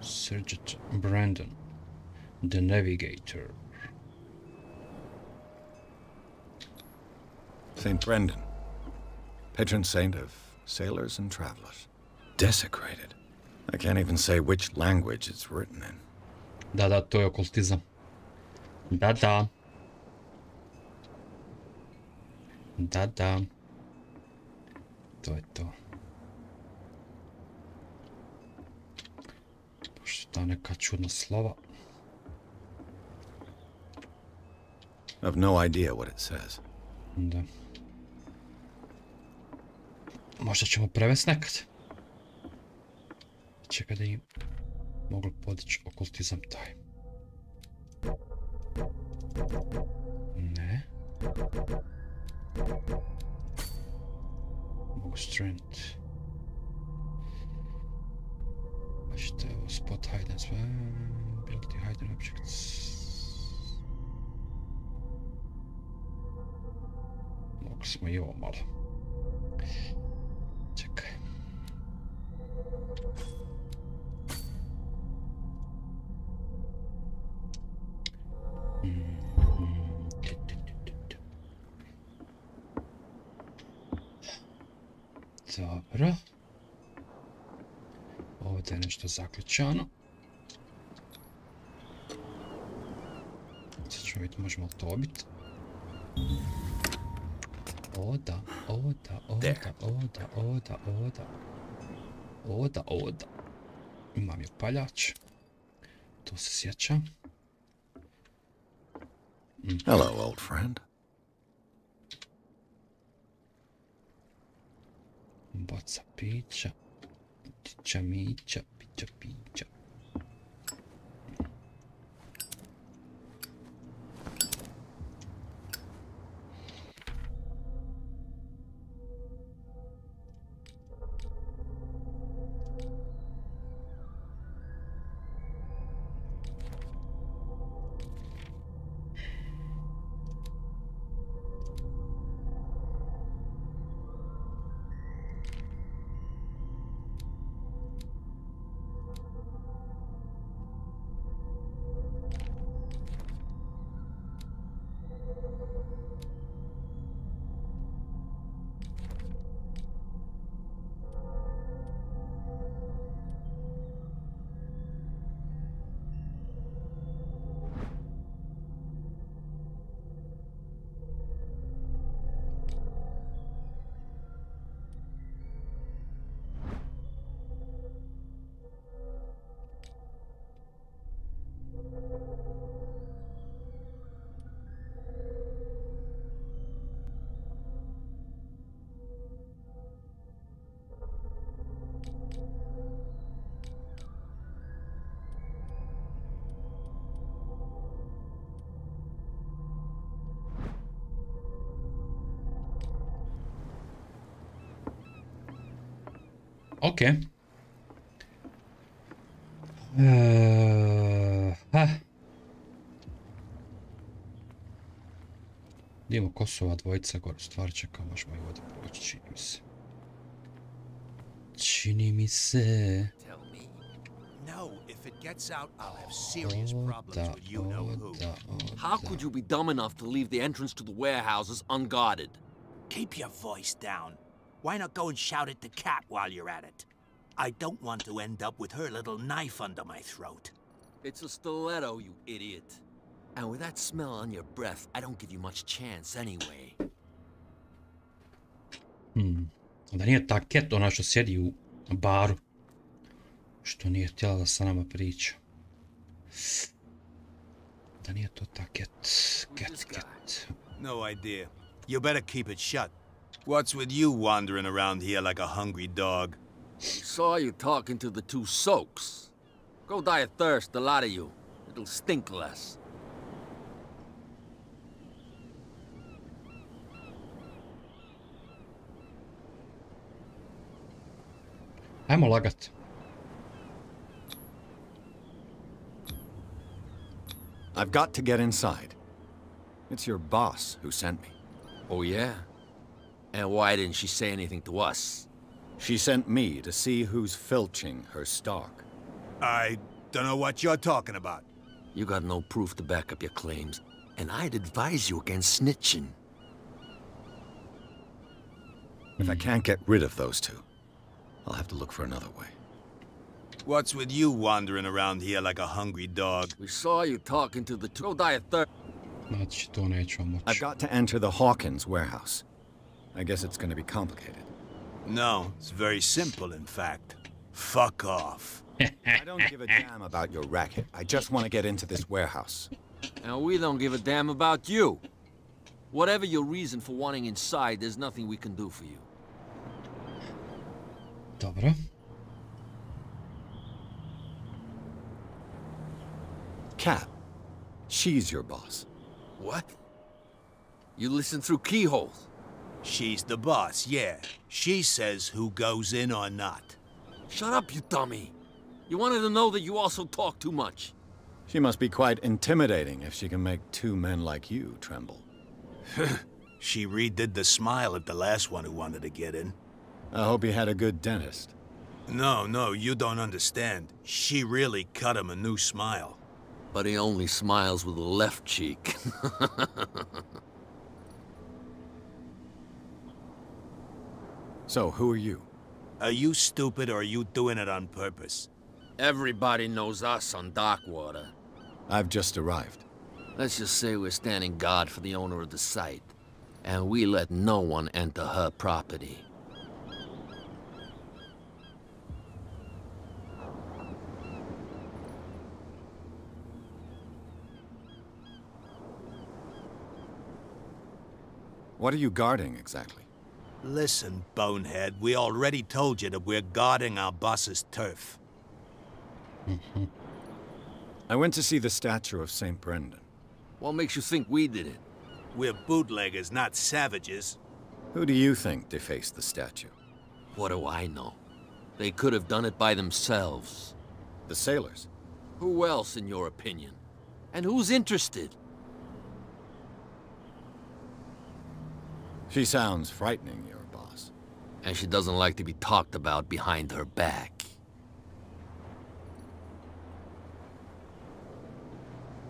Sergeant Brandon, the navigator. St. Brendan, patron saint of sailors and travelers. Desecrated. I can't even say which language it's written in. Da, to je okultizam. Da. To je to. Pošto ta neka čudna slova. I have no idea what it says. Da. Možda ćemo prevesti nekad. Čekaj da im mogu podići okultizam taj. Ne. Mogu strength. A šta je ovo? Spot hidden sve. Ability hidden objects. Mogu smo i ovo malo. Čekaj. Dobro. Ovdje je nešto zaključano. Sad ćemo vidjeti možemo li to obiti. Oda. Imam je paljač. To se sjećam. Hello, old friend. Boca pića. Tića mića, pića. Okej. Idemo Kosova dvojica gore, stvar čeka, možemo i ovdje proći, čini mi se. Čini mi se. How could you be dumb enough to leave the entrance to the warehouses unguarded? Keep your voice down. Why not go and shout at the cat while you're at it? I don't want to end up with her little knife under my throat. It's a stiletto, you idiot. And with that smell on your breath, I don't give you much chance anyway. Da nije ta Cat ona što sjedi u baru. Što nije htjela da sa nama priča. Da nije to ta Cat. Cat. No idea. You better keep it shut. What's with you wandering around here like a hungry dog? We saw you talking to the two soaks. Go die of thirst, the lot of you. It'll stink less. Ajmo lagat. I've got to get inside. It's your boss who sent me. Oh, yeah? And why didn't she say anything to us? She sent me to see who's filching her stock. I don't know what you're talking about. You got no proof to back up your claims, and I'd advise you against snitching. If I can't get rid of those two, I'll have to look for another way. What's with you wandering around here like a hungry dog? We saw you talking to the two. Go die of thirst. Znači, to nećemo moći. I've got to enter the Hawkins warehouse. I guess it's going to be complicated. No, it's very simple, in fact. Fuck off. I don't give a damn about your racket. I just want to get into this warehouse. And we don't give a damn about you. Whatever your reason for wanting inside, there's nothing we can do for you. Dobro. Cat, she's your boss. What? You listen through keyholes? She's the boss, yeah. She says who goes in or not. Shut up, you dummy. You wanted to know that you also talk too much. She must be quite intimidating if she can make two men like you tremble. She redid the smile at the last one who wanted to get in. I hope he had a good dentist. No, you don't understand. She really cut him a new smile. But he only smiles with the left cheek. So, who are you? Are you stupid or are you doing it on purpose? Everybody knows us on Darkwater. I've just arrived. Let's just say we're standing guard for the owner of the site. And we let no one enter her property. What are you guarding, exactly? Listen, bonehead, we already told you that we're guarding our boss's turf. I went to see the statue of St. Brendan. What makes you think we did it? We're bootleggers, not savages. Who do you think defaced the statue? What do I know? They could have done it by themselves. The sailors? Who else, in your opinion? And who's interested? She sounds frightening, your boss. And she doesn't like to be talked about behind her back.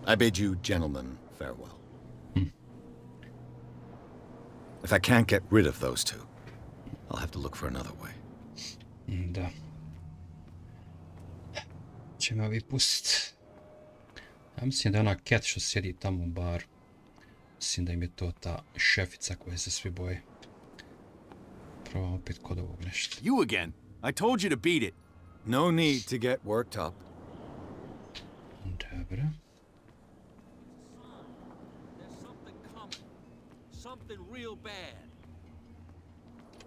I bid you gentlemen farewell. If I can't get rid of those two, I'll have to look for another way. Da. Ćemo vi pustiti. Ja mislim da je ona Cat što sjedi tamo u baru. Mislim da im je to ta šefica koje se svi boje. Probam opet kod ovog nešto. You again. I told you to beat it. No need to get worked up. Dobro. There's something coming. Something real bad.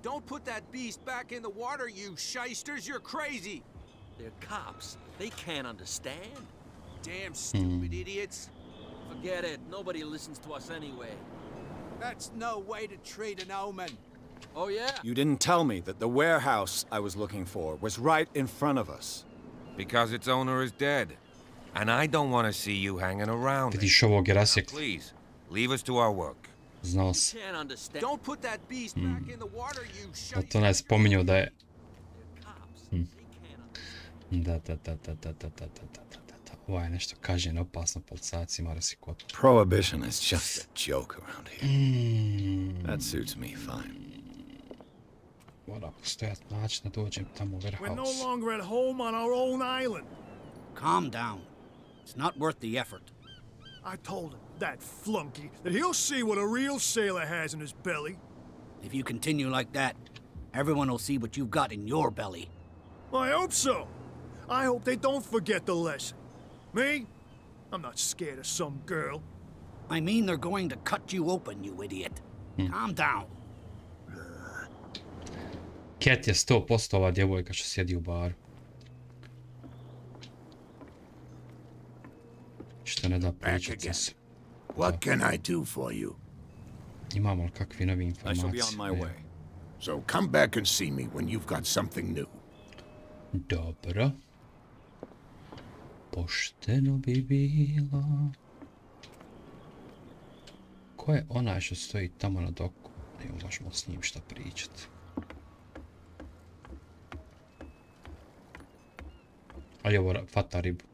Don't put that beast back in the water, you shysters. You're crazy. They're cops. They can't understand. Damn stupid idiots. Forget it. Nobody listens to us anyway. That's no way to treat an omen. Oh, yeah. You didn't tell me that the warehouse I was looking for was right in front of us. Because its owner is dead. And I don't want to see you hanging around. Vidiš ovog je Now, rasjekli. please, leave us to our work. Znao sam. Can't understand. Don't put that beast back in the water, you Ali to ne spominjao da je... Da. Ovo je nešto kažnjen, opasno, policajac ima resikot. Prohibition is just a joke around here. That suits me fine. Mora postojati način da dođem tamo u We're no warehouse. longer at home on our own island. Calm down. It's not worth the effort. I told him, that flunky, that he'll see what a real sailor has in his belly. If you continue like that, everyone will see what you've got in your belly. I hope so. I hope they don't forget the lesson. Me? I'm not scared of some girl. I mean they're going to cut you open, you idiot. Calm down. Cat je 100% ova djevojka što sjedi u baru. Što ne da pričati za se. What can I do for you? Imamo li kakve nove I shall be informacije? on my way. So come back and see me when you've got something new. Dobro. Pošteno bi bilo. Ko je onaj što stoji tamo na doku? Evo, možemo s njim šta pričat. Ali ovo fata ribu.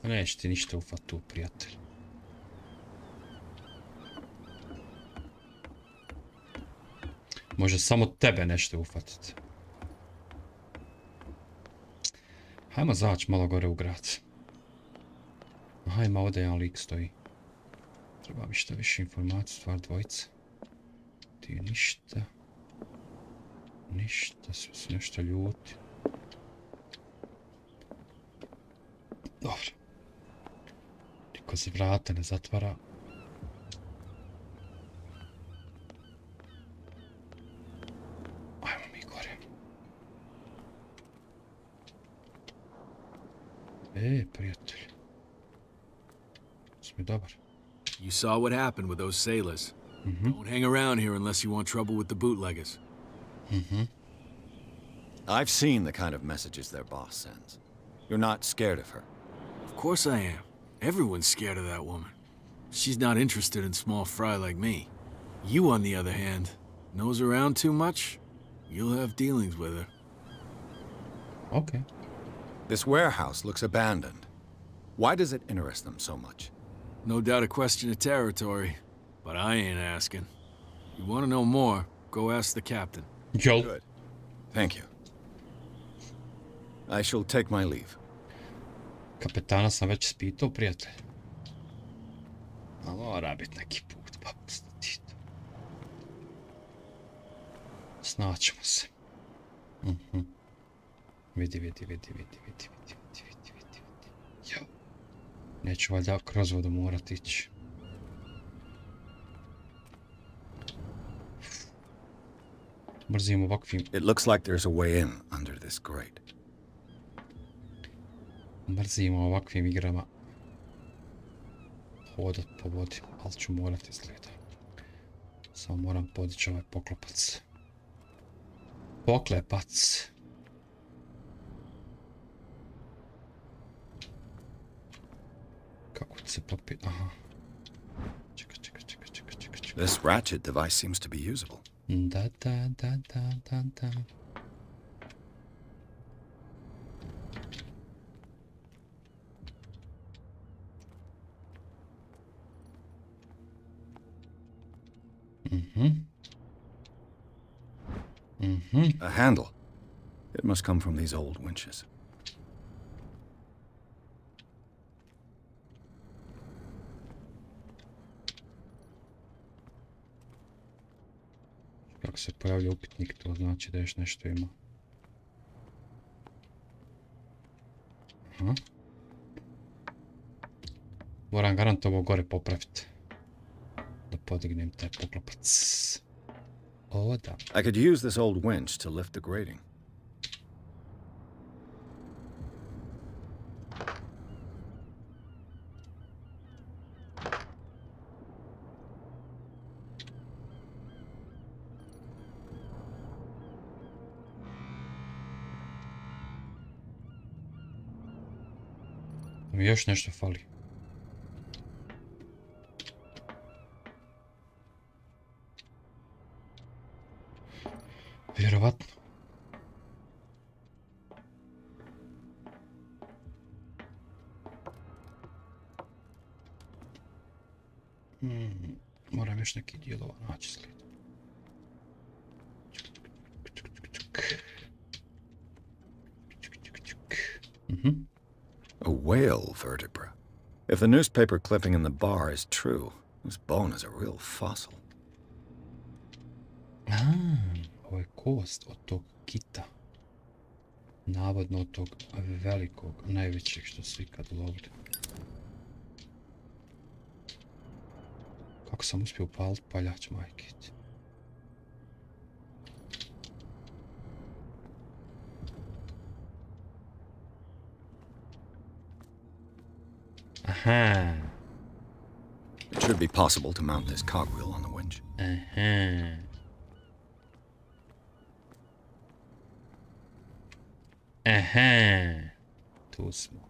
Neće ti ništa ufat tu, prijatelj. Može samo tebe nešto ufatit. Hajmo zaći malo gore u grad. Hajmo, ovdje jedan lik stoji. Treba mi što više informacija, stvar dvojice. Ti ništa. Ništa, svi su nešto ljuti. Dobro. Niko se vrata ne zatvara. Ajmo mi gore. Prijatelj. Smo dobar. You saw what happened with those sailors. Don't hang around here unless you want trouble with the bootleggers. I've seen the kind of messages their boss sends. You're not scared of her. Of course I am. Everyone's scared of that woman. She's not interested in small fry like me. You, on the other hand, nose around too much, you'll have dealings with her. Okay. This warehouse looks abandoned. Why does it interest them so much? No doubt a question of territory, but I ain't asking. You want to know more, go ask the captain. Joel. Good. Thank you. I shall take my leave. Kapetana sam već spitao, prijatelj. A mora biti neki put, pa ti to. Snaćemo se. Vidi. Jo. Neću valjda kroz vodu morat ići. Mrzim ovakvim... It looks like there's a way in under this grate. Mrzim ovakvim igrama. Hodat po vodi, ali ću morat izgleda. Samo moram podići ovaj poklopac. Poklepac. Kako će se popiti? Aha. Čekaj. This ratchet device seems to be usable. Da. A handle. It must come from these old winches. Kako se pojavlja upitnik, to znači da još nešto ima. Aha. Moram garant ovo gore popraviti. Da podignem taj poklopac. O, da. I could use this old winch to lift the grating. Još nešto fali. Vjerovatno. Moram još neki dijelova naći slijed. A whale vertebra. If the newspaper clipping in the bar is true, this bone is a real fossil. Ovo je kost od tog kita. Navodno od tog velikog, najvećeg što su ikad lovili. Kako sam uspio upaliti paljač, majke ti. Aha. It should be possible to mount this cogwheel on the winch. Aha. Aha. Tu smo.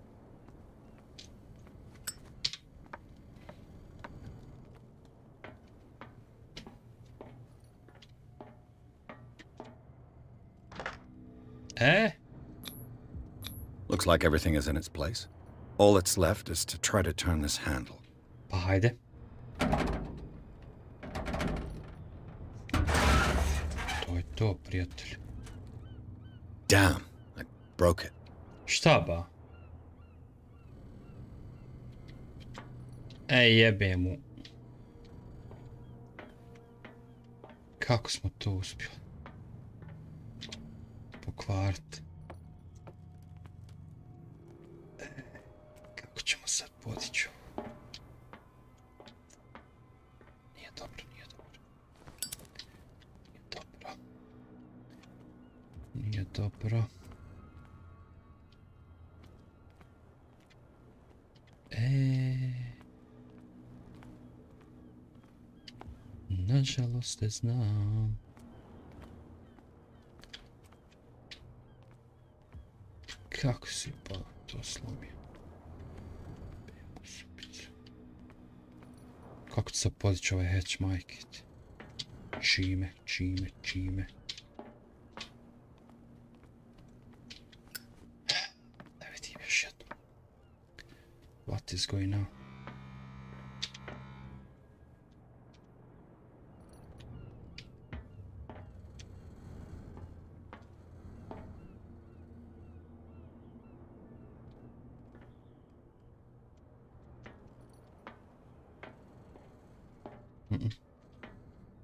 Looks like everything is in its place. All that's left is to try to turn this handle. Pa hajde. To je to, prijatelj. Damn, I broke it. Šta ba? Ej, jebe mu. Kako smo to uspjeli? Pokvariti. Kako ćemo sad podići ovo? Nije dobro, nije dobro. Nije dobro. Nažalost ne znam. Kako si pa to slomio? Kako će se podići ovaj hatch, majke ti? Čime? Da vidim još jednu. What is going on?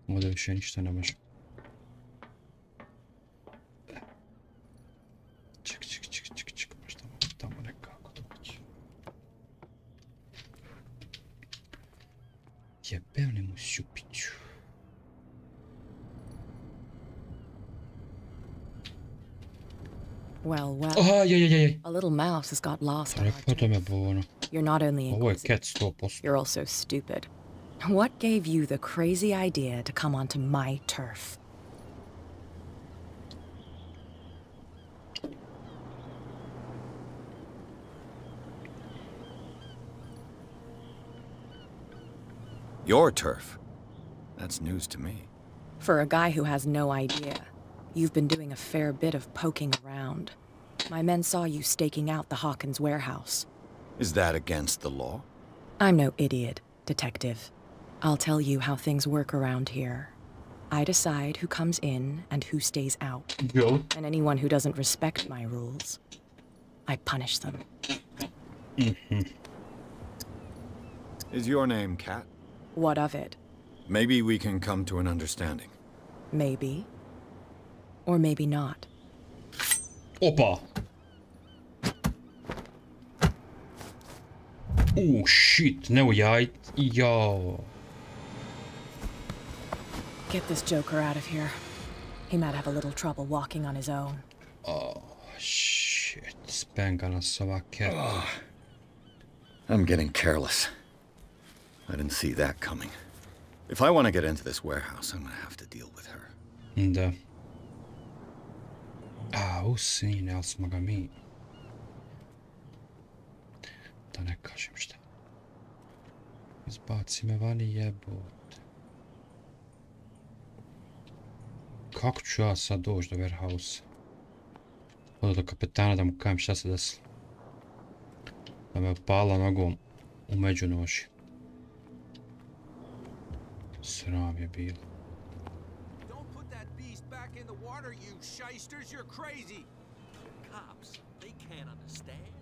Ovdje više ništa ne može. Ček, možda mogu tamo nekako doći. Jebem li mu šupiću. Well, a little mouse has got lost on our turf. You're not only inquisitive, you're also stupid. What gave you the crazy idea to come onto my turf? Your turf? That's news to me. For a guy who has no idea, you've been doing a fair bit of poking around. My men saw you staking out the Hawkins warehouse. Is that against the law? I'm no idiot, Detective. I'll tell you how things work around here. I decide who comes in and who stays out. And anyone who doesn't respect my rules, I punish them. Is your name Kat? What of it? Maybe we can come to an understanding. Maybe. Or maybe not. Opa! Oh shit, no yo. Get this joker out of here. He might have a little trouble walking on his own. Oh shit, spenga nas ova cat. I'm getting careless. I didn't see that coming. If I want to get into this warehouse, I'm gonna have to deal with her. Da. U sine, ali smo ga mi. Da ne kažem šta. Izbaci me vani jebote. Kako ću ja sad doći do warehouse? Odo do kapetana da mu kajem šta se desilo. Da me opala nogom u međunoši. Sram je bilo. In the water, you shysters, you're crazy. Cops, they can't understand.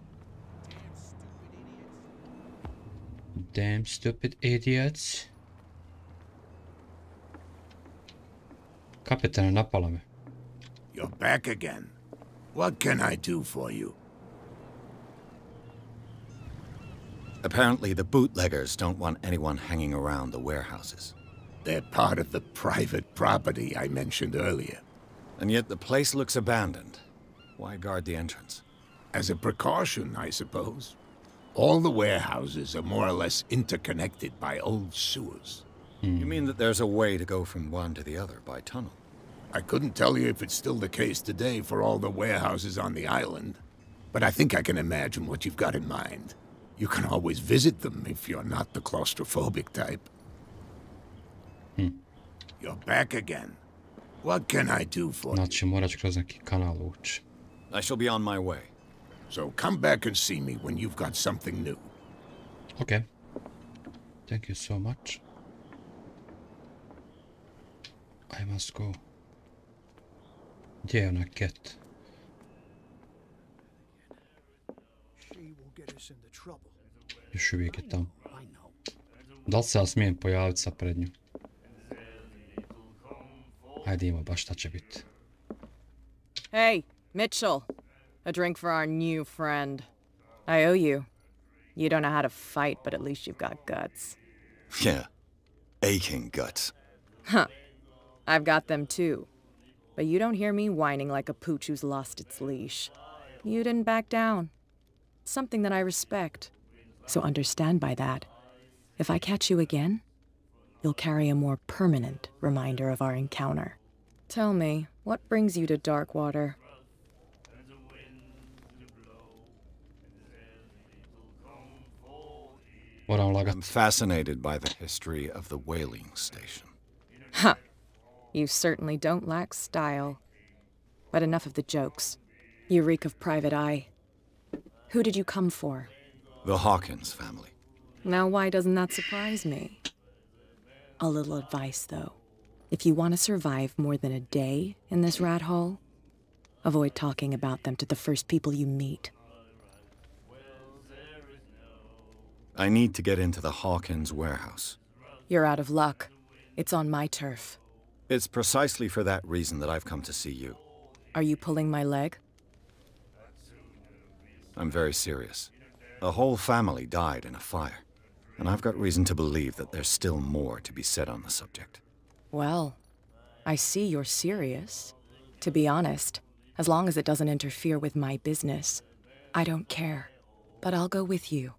Damn stupid idiots. Kapetane, napala me. You're back again. What can I do for you? Apparently the bootleggers don't want anyone hanging around the warehouses. They're part of the private property I mentioned earlier. And yet the place looks abandoned. Why guard the entrance? As a precaution, I suppose. All the warehouses are more or less interconnected by old sewers. You mean that there's a way to go from one to the other by tunnel? I couldn't tell you if it's still the case today for all the warehouses on the island, but I think I can imagine what you've got in mind. You can always visit them if you're not the claustrophobic type. You're back again. What can I do for you? Znači, morat ću kroz neki kanal ući. I shall be on my way. So come back and see me when you've got something new. Okay. Thank you so much. I must go. Gdje je ona cat? Još uvijek je tamo. Da li se ja smijem pojaviti sa pred nju? Ajde, ima baš šta će biti. Hey, Mitchell. A drink for our new friend. I owe you. You don't know how to fight, but at least you've got guts. Yeah. Aching guts. Huh. I've got them too. But you don't hear me whining like a pooch who's lost its leash. You didn't back down. Something that I respect. So understand by that. If I catch you again, you'll carry a more permanent reminder of our encounter. Tell me, what brings you to Darkwater? I'm fascinated by the history of the whaling station. Huh. You certainly don't lack style. But enough of the jokes. You reek of private eye. Who did you come for? The Hawkins family. Now why doesn't that surprise me? A little advice, though. If you want to survive more than a day in this rat hole, avoid talking about them to the first people you meet. I need to get into the Hawkins warehouse. You're out of luck. It's on my turf. It's precisely for that reason that I've come to see you. Are you pulling my leg? I'm very serious. The whole family died in a fire, and I've got reason to believe that there's still more to be said on the subject. Well, I see you're serious. To be honest, as long as it doesn't interfere with my business, I don't care. But I'll go with you,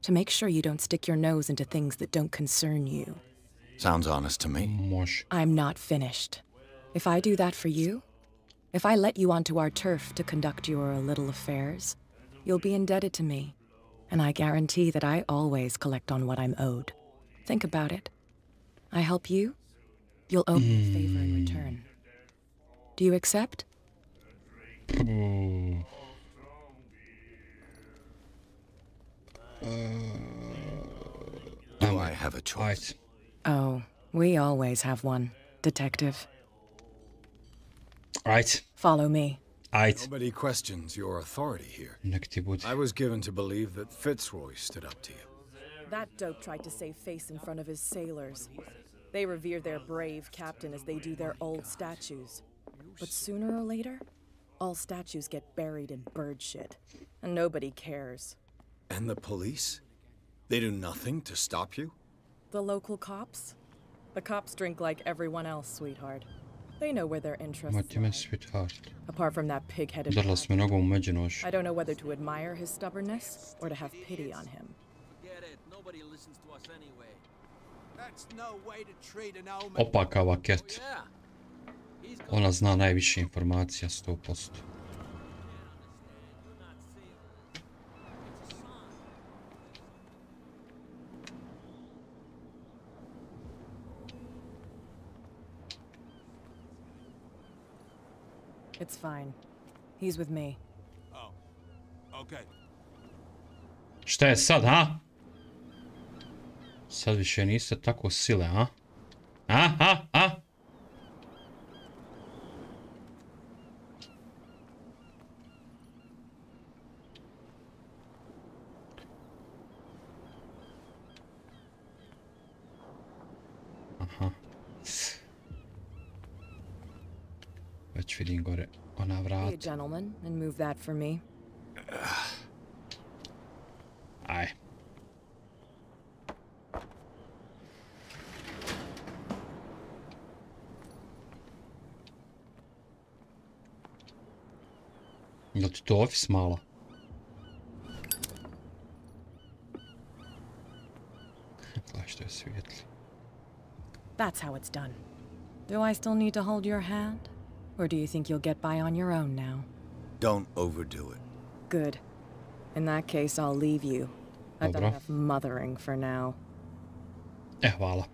to make sure you don't stick your nose into things that don't concern you. Sounds honest to me. I'm not finished. If I do that for you, if I let you onto our turf to conduct your little affairs, you'll be indebted to me. And I guarantee that I always collect on what I'm owed. Think about it. I help you, you'll owe me a favor in return. Do you accept? Do I have a choice? Oh, we always have one, Detective. Right. Follow me. Nobody questions your authority here. Neki I was given to believe that Fitzroy stood up to you. That dope tried to save face in front of his sailors. They revere their brave captain as they do their old statues. But sooner or later, all statues get buried in bird shit. And nobody cares. And the police? They do nothing to stop you? The local cops? The cops drink like everyone else, sweetheart. They know where their interests lie. Sweetheart. Apart from that pig-headed Udarila si me nogom u međunož. I don't know whether to admire his stubbornness or to have pity on him. Forget it. Nobody listens to us anyway. That's no way to treat an omen. Opakava cat. Ona zna najviše informacija, 100%. It's fine. He's with me. Oh, okay. Šta je sad, ha? Sad više niste tako sile, ha? Ha? Aha. Već vidim gore ona vrata. Be a gentleman and move that for me. Aj. Jel ti to ofis mala? Gledaj što je svijetli. That's how it's done. Do I still need to hold your hand? Or do you think you'll get by on your own now? Don't overdo it. Good. In that case, I'll leave you. I've done Dobro. enough mothering for now. Hvala.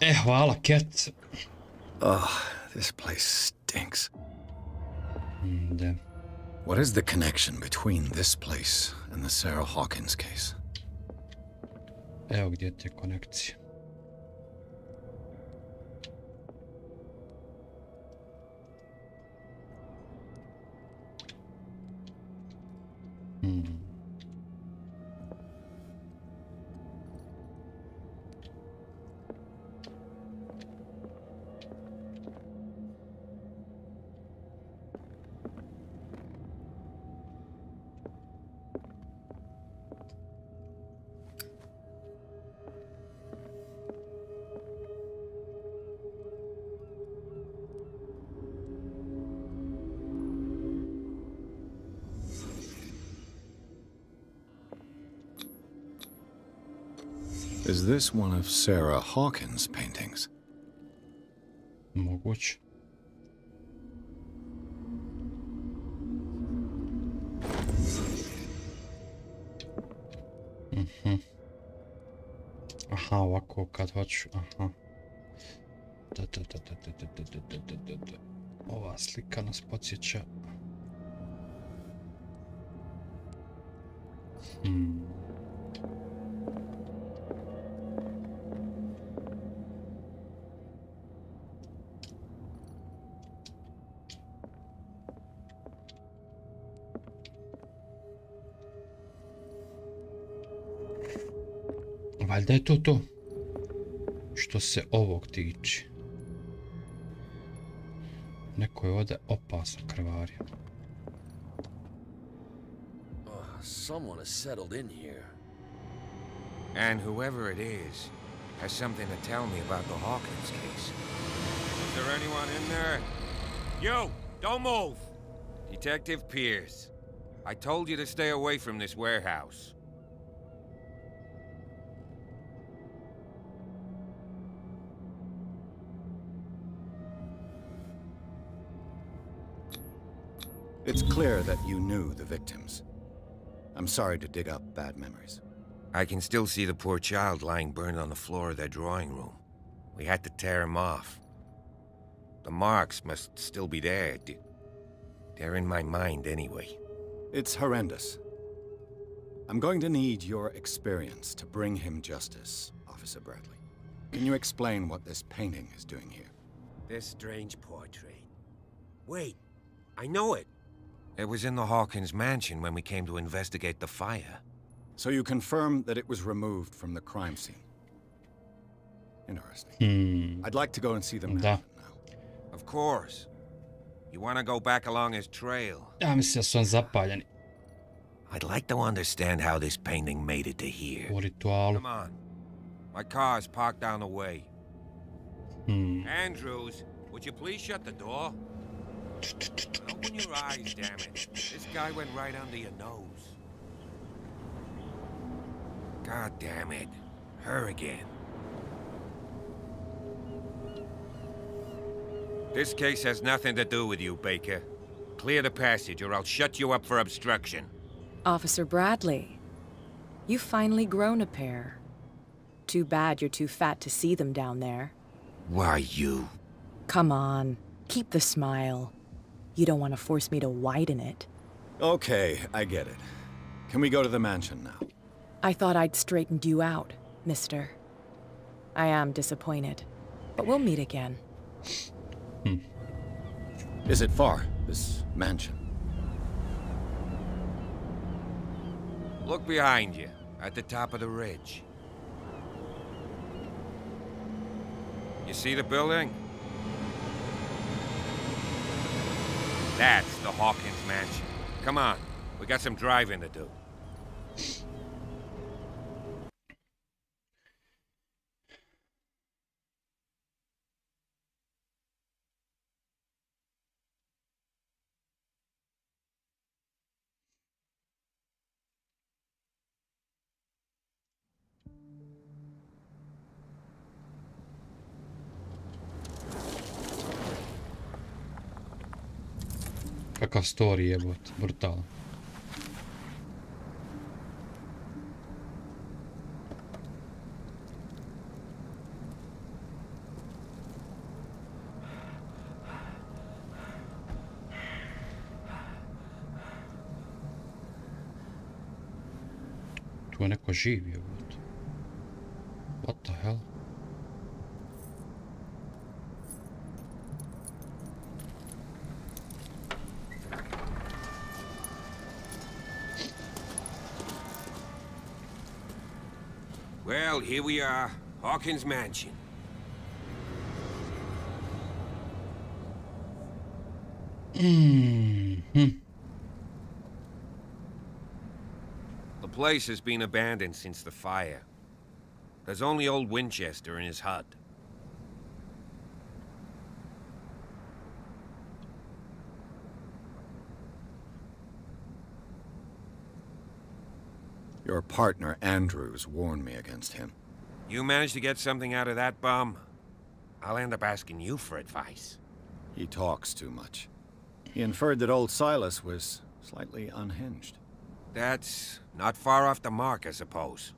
Hvala, Cat. Ugh, this place stinks. Da. What is the connection between this place and the Sarah Hawkins case? Evo gdje ti je konekcija. Is this one of Sarah Hawkins' paintings? Moguće. Aha, ovako kad hoću, aha. Ova slika nas podsjeća. Valjda je to. Što se ovog tiče. Neko je ovdje opasno krvario. Someone has settled in here. And whoever it is has something to tell me about the Hawkins case. Is there anyone in there? You! Don't move! Detective Pierce. I told you to stay away from this warehouse. It's clear that you knew the victims. I'm sorry to dig up bad memories. I can still see the poor child lying burned on the floor of their drawing room. We had to tear him off. The marks must still be there. They're in my mind anyway. It's horrendous. I'm going to need your experience to bring him justice, Officer Bradley. Can you explain what this painting is doing here? This strange portrait. Wait, I know it. It was in the Hawkins mansion when we came to investigate the fire. So you confirm that it was removed from the crime scene? Interesting. I'd like to go and see them now. Of course. You want to go back along his trail? Ja mislim da su on zapaljeni. I'd like to understand how this painting made it to here. U ritualu. Come on. My car is parked down the way. Andrews, would you please shut the door? Open your eyes, damn it. This guy went right under your nose. God damn it. Her again. This case has nothing to do with you, Baker. Clear the passage or I'll shut you up for obstruction. Officer Bradley, you've finally grown a pair. Too bad you're too fat to see them down there. Why, you... Come on, keep the smile. You don't want to force me to widen it. Okay, I get it. Can we go to the mansion now? I thought I'd straightened you out, mister. I am disappointed, but we'll meet again. Is it far, this mansion? Look behind you, at the top of the ridge. You see the building? That's the Hawkins mansion. Come on, we got some driving to do. Kakav story jebot, brutalno. Tu je neko živ jebot. What the hell? Well, here we are, Hawkins Mansion. The place has been abandoned since the fire. There's only old Winchester in his hut. Your partner, Andrews, warned me against him. You managed to get something out of that bum? I'll end up asking you for advice. He talks too much. He inferred that old Silas was slightly unhinged. That's not far off the mark, I suppose.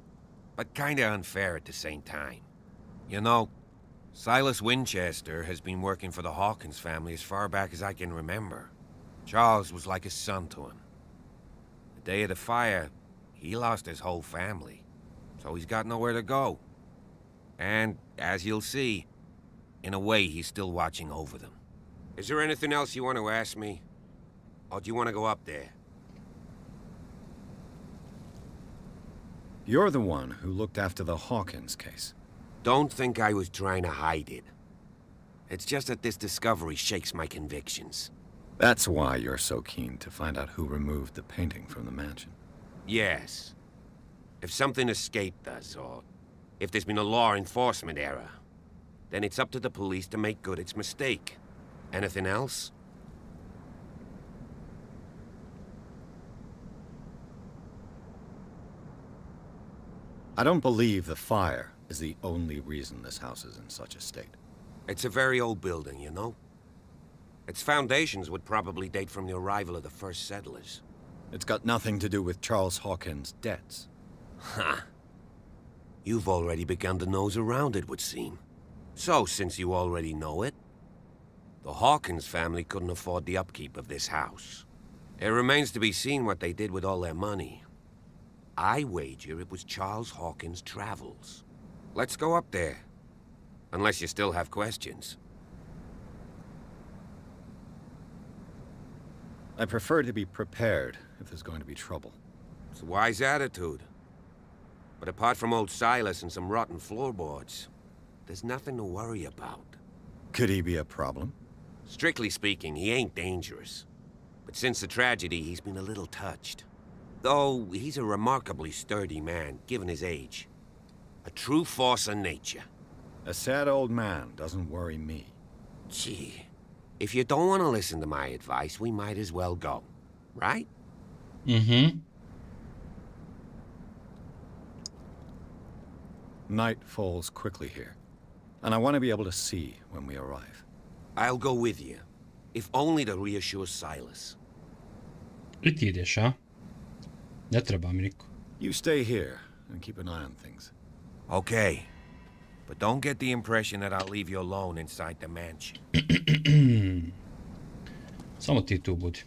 But kinda unfair at the same time. You know, Silas Winchester has been working for the Hawkins family as far back as I can remember. Charles was like a son to him. The day of the fire, he lost his whole family, so he's got nowhere to go. And, as you'll see, in a way, he's still watching over them. Is there anything else you want to ask me? Or do you want to go up there? You're the one who looked after the Hawkins case. Don't think I was trying to hide it. It's just that this discovery shakes my convictions. That's why you're so keen to find out who removed the painting from the mansion. Yes. If something escaped us, or if there's been a law enforcement error, then it's up to the police to make good its mistake. Anything else? I don't believe the fire is the only reason this house is in such a state. It's a very old building, you know? Its foundations would probably date from the arrival of the first settlers. It's got nothing to do with Charles Hawkins' debts. Ha! You've already begun to nose around, it would seem. So, since you already know it, the Hawkins family couldn't afford the upkeep of this house. It remains to be seen what they did with all their money. I wager it was Charles Hawkins' travels. Let's go up there. Unless you still have questions. I prefer to be prepared if there's going to be trouble. It's a wise attitude. But apart from old Silas and some rotten floorboards, there's nothing to worry about. Could he be a problem? Strictly speaking, he ain't dangerous. But since the tragedy, he's been a little touched. Though, he's a remarkably sturdy man, given his age. A true force of nature. A sad old man doesn't worry me. Gee, if you don't want to listen to my advice, we might as well go. Right? Mm-hmm. Night falls quickly here, and I want to be able to see when we arrive. I'll go with you, if only to reassure Silas. I ti ideš, a? Ne treba mi niko. You stay here and keep an eye on things. Okay. But don't get the impression that I'll leave you alone inside the mansion. Samo ti tu budi.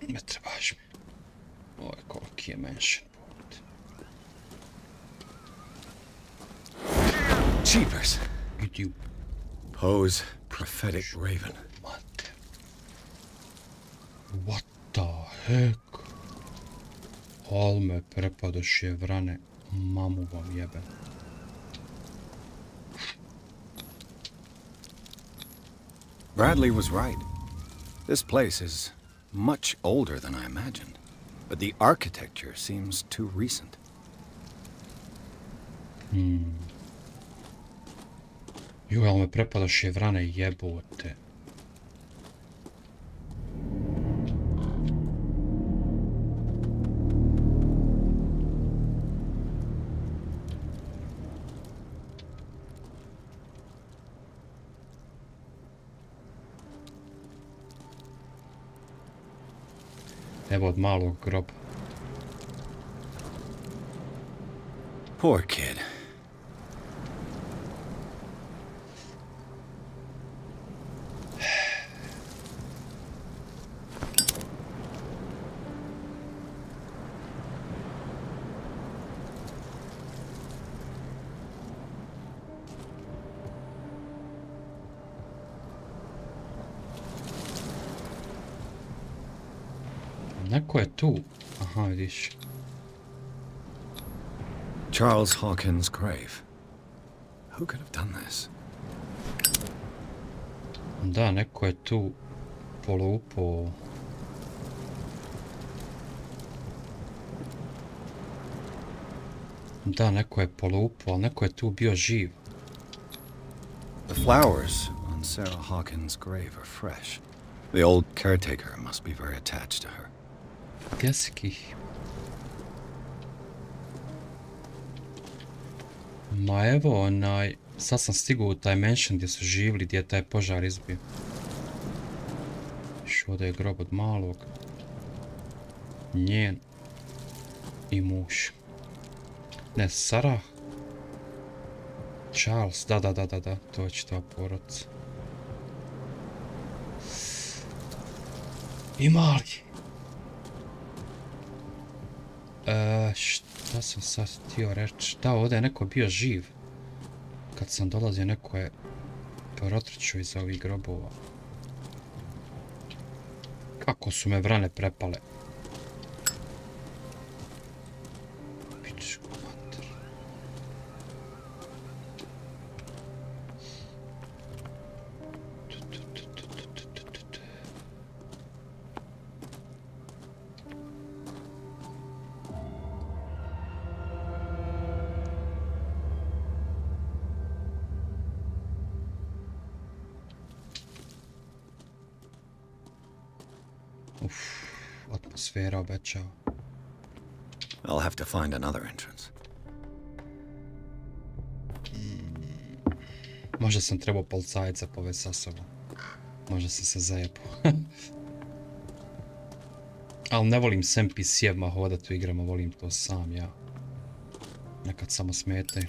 Ne trebaš mi. Ovo je koliki je mansion. Jeepers. You. Poe's prophetic raven. What the heck? Olme prepadoše vrane. Mamu vam jebe. Bradley was right. This place is much older than I imagined. But the architecture seems too recent. Ju, ali me prepadoše vrane jebote. Evo od malog groba. Poor kid. Neko je tu. Aha, vidiš. Charles Hawkins' grave. Who could have done this? Da, neko je tu polupo. Da, neko je polupo, ali neko je tu bio živ. The flowers on Sarah Hawkins' grave are fresh. The old caretaker must be very attached to her. Geski. Ma evo, sad sam stigao u taj mansion gdje su živjeli, gdje je taj požar izbio. Još ovdje je grob od malog. Njen. I muž. Ne, Sarah. Charles, da, to je čitava porodica. Ima li? Šta sam sad htio reći? Da, ovdje je neko bio živ. Kad sam dolazio, neko je protrčao iza ovih grobova. Kako su me vrane prepale. Pičku mater. Atmosfera obećava. I'll have to find another entrance. Možda sam trebao policajca povesti sa sobom. Možda sam se zajebao. Ali ne volim s NPC-evima hodat u igrama, volim to sam ja. Nekad samo smetaju.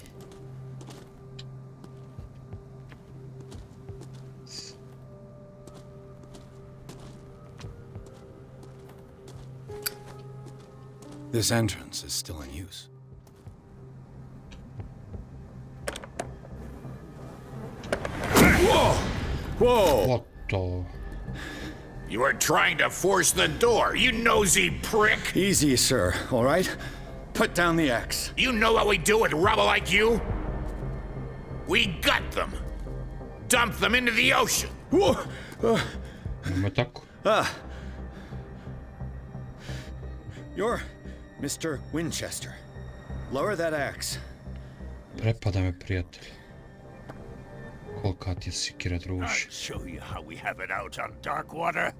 This entrance is still in use. Whoa! Whoa! What the? You were trying to force the door, you nosy prick! Easy, sir, all right? Put down the axe. You know what we do with rubble like you? We gut them. Dump them into the ocean. You're Mr. Winchester. Lower that axe. Prepada me, prijatelj. Kolika ti je sikira, druži. I'll show you how we have it out on dark water.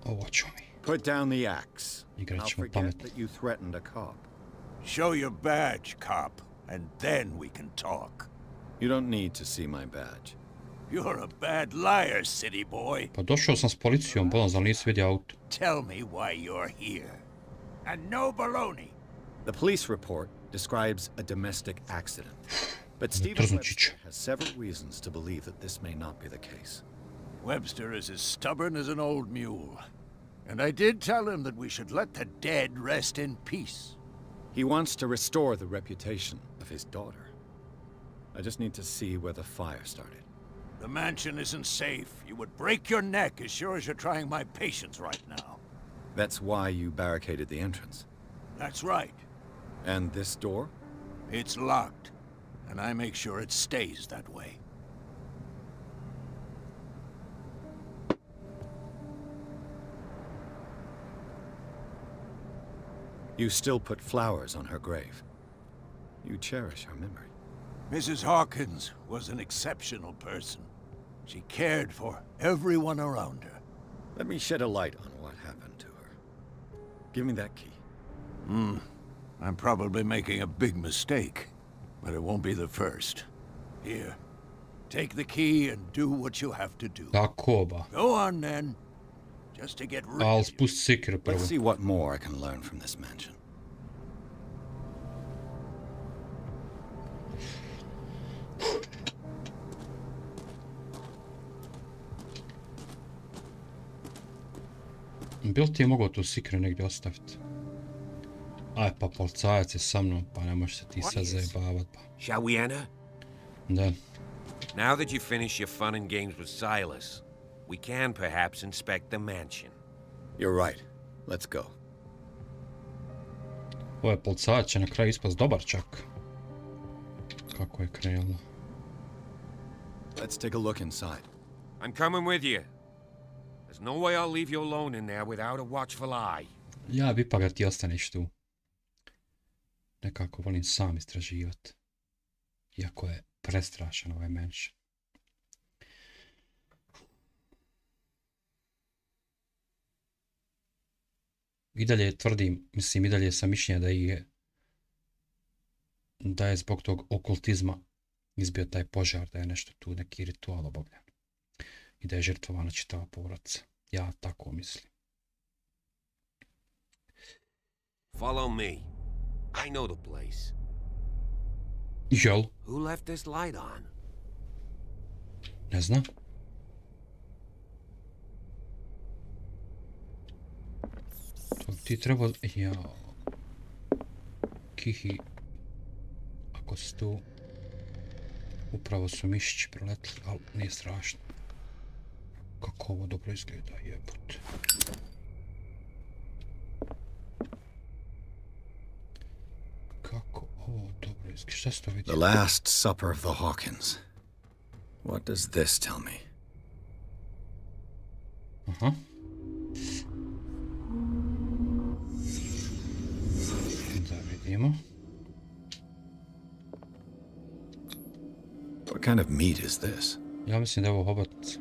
Ovo ću mi. Put down the axe. Igrat I'll ćemo forget pametno. that you threatened a cop. Show your badge, cop, and then we can talk. You don't need to see my badge. You're a bad liar, city boy. Pa došao sam s policijom, bolan, znam nisi vidio auto. Tell me why you're here. And no baloney. The police report describes a domestic accident. But Stephen Webster has several reasons to believe that this may not be the case. Webster is as stubborn as an old mule. And I did tell him that we should let the dead rest in peace. He wants to restore the reputation of his daughter. I just need to see where the fire started. The mansion isn't safe. You would break your neck as sure as you're trying my patience right now. That's why you barricaded the entrance. That's right. And this door? It's locked. And I make sure it stays that way. You still put flowers on her grave. You cherish her memory. Mrs. Hawkins was an exceptional person. She cared for everyone around her. Let me shed a light on what happened to her. Give me that key. I'm probably making a big mistake, but it won't be the first. Here, take the key and do what you have to do. Tako ba. Go on then. Just to get rid Al of you. spusti sikiru prvo. Let's see what more I can learn from this mansion. Bil ti je mogao tu sikiru negdje ostaviti? Aj pa policajac je sa mnom, pa ne možeš se ti sad zajebavat pa. Shall we enter? Da. Now that you finish your fun and games with Silas, we can perhaps inspect the mansion. You're right. Let's go. Ovaj policajac će na kraju ispast dobar čak. Kako je krenulo. Let's take a look inside. I'm coming with you. There's no way I'll leave you alone in there without a watchful eye. Ja bi pa ga ti ostaneš tu. Nekako volim sam istraživati. Iako je prestrašan ovaj mansion. I dalje tvrdim, mislim i dalje sam mišljenja da je zbog tog okultizma izbio taj požar, da je nešto tu, neki ritual obavljan. I da je žrtvovana čitava porodica. Ja tako mislim. Follow me. I know the place. Jel? Who left this light on? Ne znam. To ti treba... Jao. Kihi. Ako si tu... Upravo su mišići proletili, ali nije strašno. Kako ovo dobro izgleda, jebut. Kako ovo dobro izgleda. Šta si to vidio? The Last Supper of the Hawkins. What does this tell me? Aha. Da vidimo. What kind of meat is this? Ja mislim da je ovo hobotnica.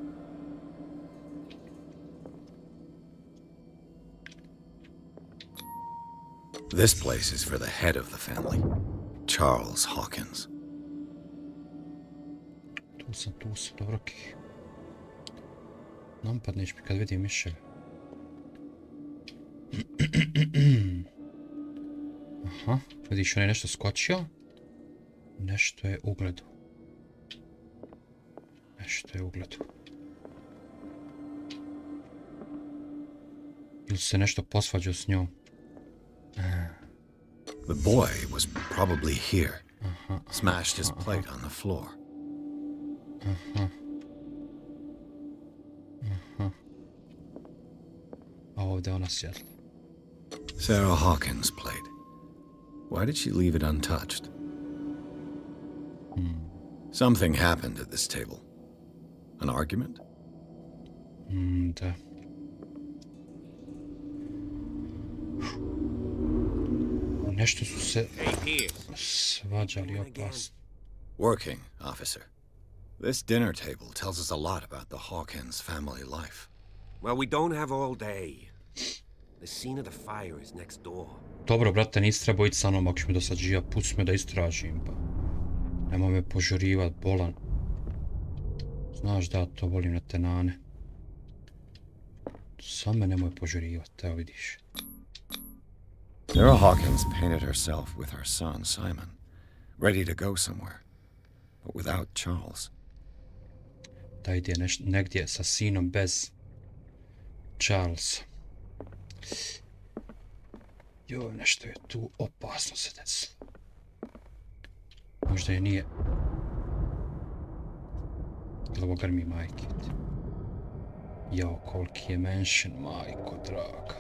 This place is for the head of the family, Charles Hawkins. Tu sam, dobro ki. Napadneš mi kad vidim miševe. Aha, vidiš on je nešto skočio. Nešto je ugledu. Ili se nešto posvađao s njom. The boy was probably here. Smashed his plate on the floor. A ovdje ona sjedla. Sarah Hawkins' plate. Why did she leave it untouched? Something happened at this table. An argument? Da. Nešto su se svađali opasno. Working, officer. This dinner table tells us a lot about the Hawkins family life. Well, we don't have all day. The scene of the fire is next door. Dobro, brate, nisi trebao ići sa mnom ako ću me dosađiva. Pusti me da istražim, pa. Nemoj me požurivat, bolan. Znaš da to volim na tenane. Sam me nemoj požurivati, evo vidiš. Sarah Hawkins painted herself with her son, Simon, ready to go somewhere, but without Charles. Da ide negdje sa sinom bez Charles. Joj, nešto je tu opasno se desilo. Možda je nije. Ili ovo grmi majke. Jao, koliki je mansion, majko draga.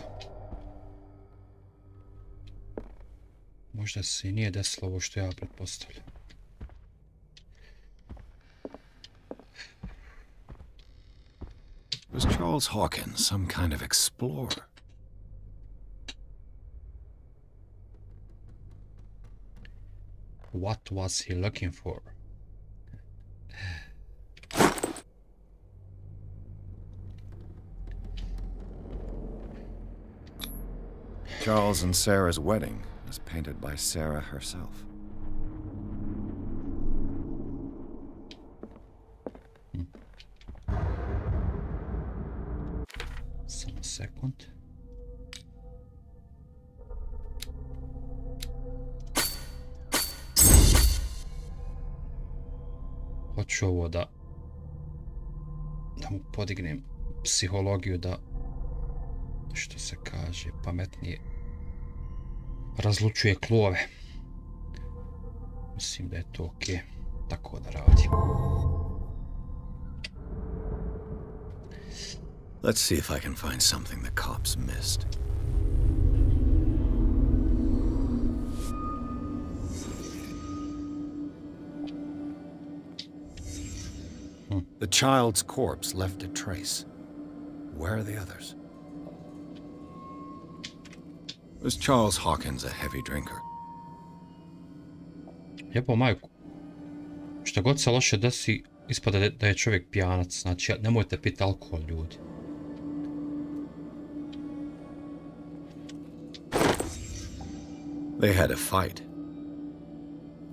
Možda se i nije desilo ovo što ja pretpostavljam. Was Charles Hawkins some kind of explorer? What was he looking for? Charles and Sarah's wedding was painted by Sarah herself. Samo sekund. Hoću ovo da mu podignem psihologiju, da, što se kaže, pametnije razlučuje klove. Mislim da je to ok, tako da radim. Let's see if I can find something the cops missed. The child's corpse left a trace. Where are the others? Was Charles Hawkins a heavy drinker? Jebo majku. Što god se loše desi, ispada da je čovjek pijanac. Znači, nemojte piti alkohol, ljudi. They had a fight.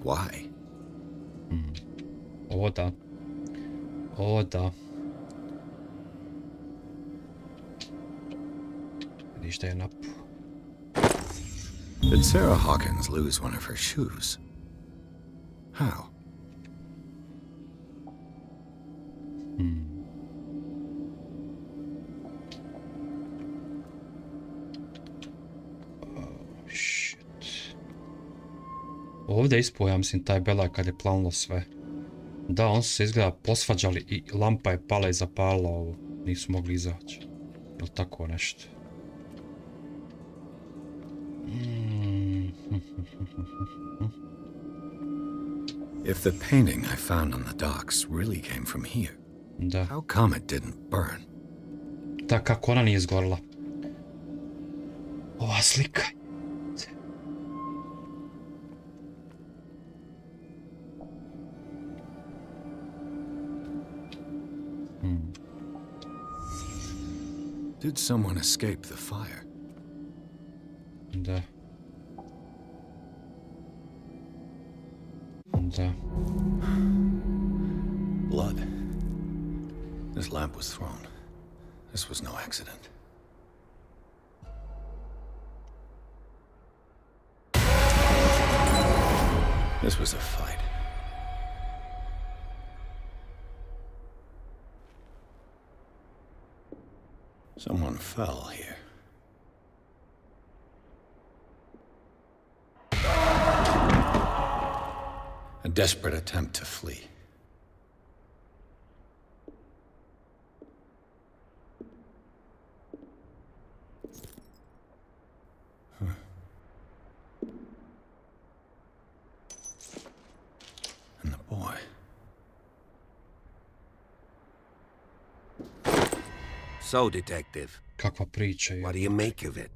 Why? O da. O da. Vidiš da je napu. Did Sarah Hawkins lose one of her shoes? How? Oh, shit. Ovdje ispo, ja mislim, taj belaj kad je planulo sve. Da, on su se izgleda posvađali i lampa je pala i zapalila ovo. Nisu mogli izaći. Ili tako nešto. If the painting I found on the docks really came from here, how come it didn't burn? Da, kako ona nije izgorila. Ova slika. Did someone escape the fire? Da. Da. Blood. This lamp was thrown. This was no accident. This was a fight. Someone fell here. A desperate attempt to flee. And the boy. So, Detective. Kakva priča je. What do you make of it?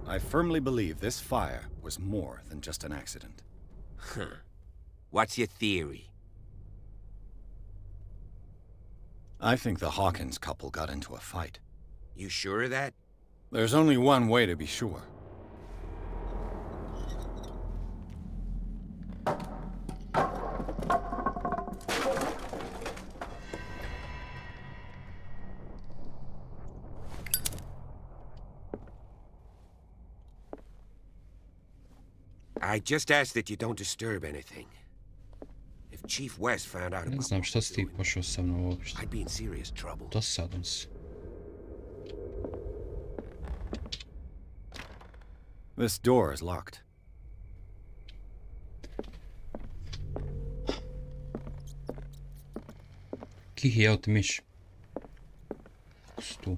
I firmly believe this fire was more than just an accident. Huh. What's your theory? I think the Hawkins couple got into a fight. You sure of that? There's only one way to be sure. I just ask that you don't disturb anything. If Chief West found out Ne about znam šta si ti pošao sa mnom uopšte. I'd be in serious trouble. Dosadan si. This door is locked. Kihi, evo ti miš. Kako su tu?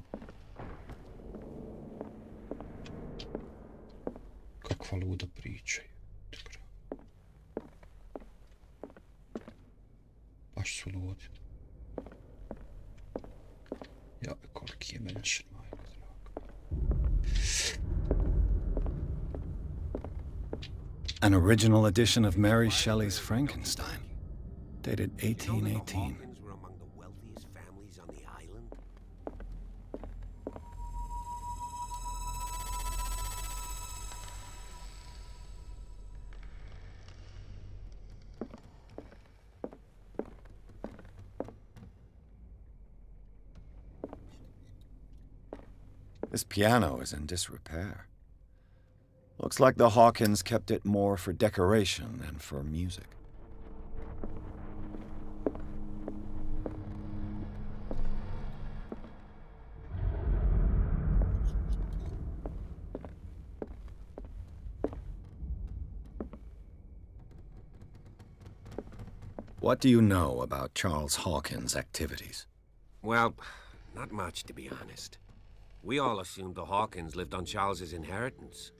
Kakva luda pričaju. Baš su ludi. Ja, koliki je menšin, majko draga. An original edition of Mary Shelley's Frankenstein, dated 1818. This piano is in disrepair. Looks like the Hawkins kept it more for decoration than for music. What do you know about Charles Hawkins' activities? Well, not much, to be honest. We all assumed the Hawkins lived on Charles's inheritance.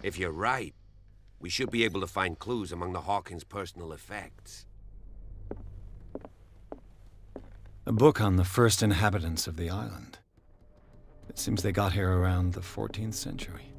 If you're right, we should be able to find clues among the Hawkins' personal effects. A book on the first inhabitants of the island. It seems they got here around the 14th century.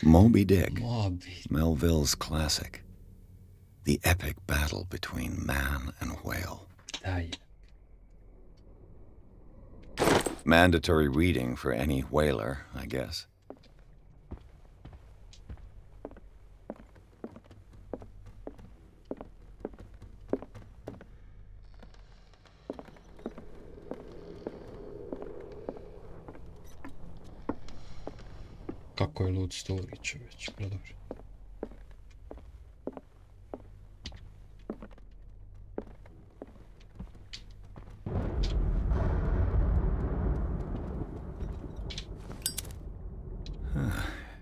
Moby Dick, Melville's classic. The epic battle between man and whale. Mandatory reading for any whaler, I guess. Kako je lud story, čoveč, predobro.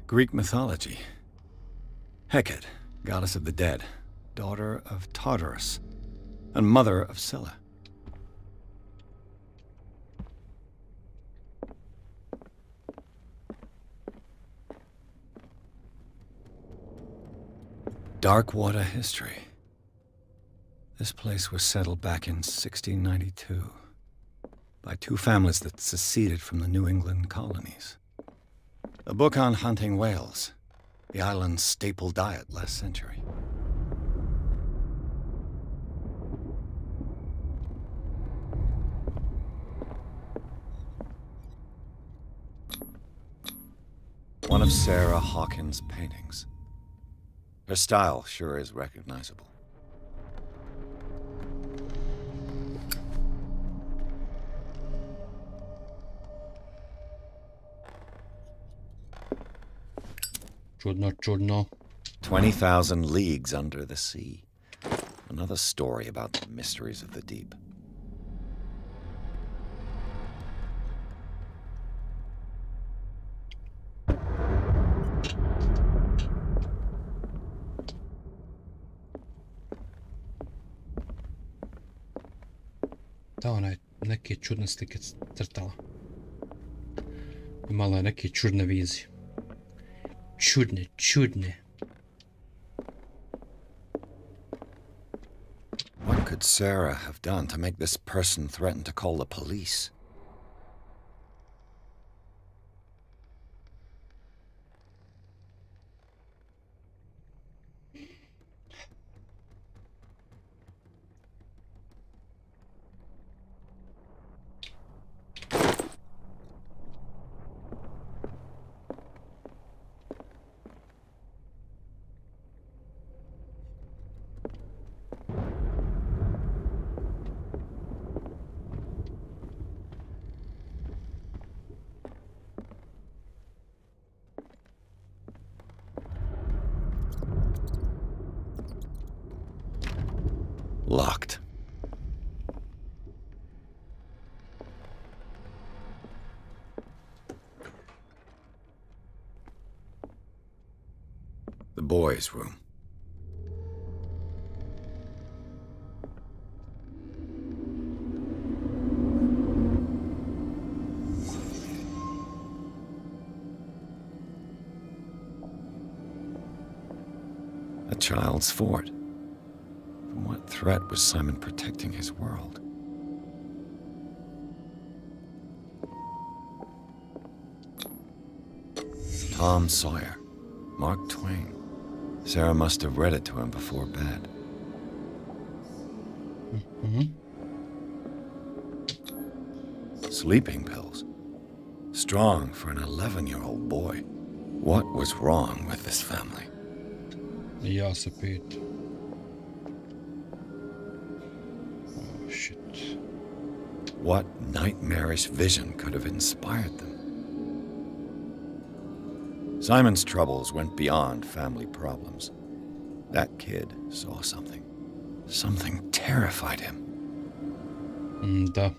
Greek mythology. Hecate, goddess of the dead, daughter of Tartarus, and mother of Scylla. Darkwater history. This place was settled back in 1692 by two families that seceded from the New England colonies. A book on hunting whales, the island's staple diet last century. One of Sarah Hawkins' paintings. Her style sure is recognizable. Čudno, čudno. 20,000 Leagues Under the Sea. Another story about the mysteries of the deep. Da, ona je neke čudne slike crtala. Imala je neke čudne vizije. Čudne. What could Sarah have done to make this person threaten to call the police? Locked. The boys' room. A child's fort. From what threat was Simon protecting his world? Tom Sawyer. Mark Twain. Sarah must have read it to him before bed. Sleeping pills. Strong for an 11-year-old boy. What was wrong with this family? Ja se pit. Oh shit. What nightmarish vision could have inspired them? Simon's troubles went beyond family problems. That kid saw something. Something terrified him. Da.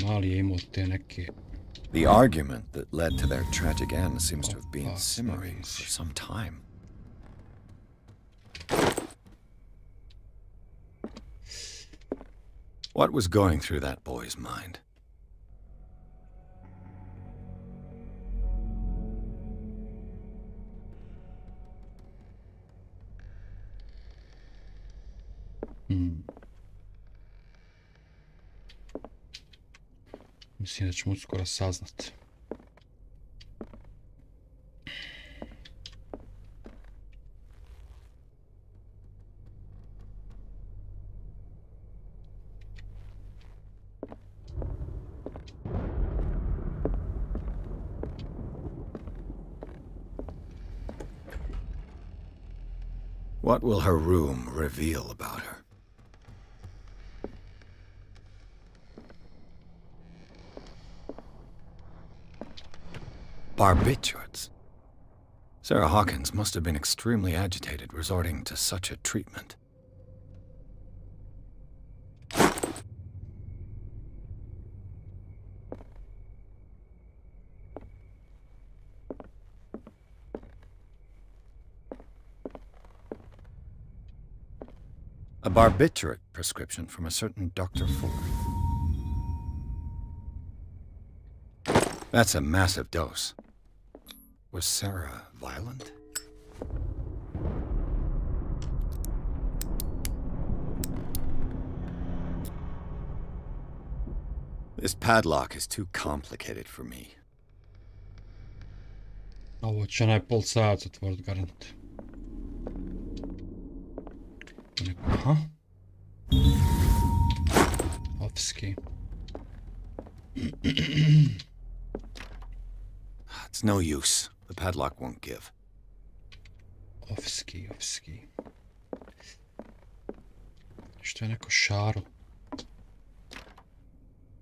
Mali je imao te neke... The argument that led to their tragic end seems to have been simmering for some time. What was going through that boy's mind? Mislim da ćemo uskoro saznat. What will her room reveal about her? Barbiturates. Sarah Hawkins must have been extremely agitated resorting to such a treatment. A barbiturate prescription from a certain Dr. Ford. That's a massive dose. Was Sarah violent? This padlock is too complicated for me. Ovo će najpol sat otvorit garant. Aha. Ovski. It's no use. The padlock won't give. Ovski. Što je neko šaro?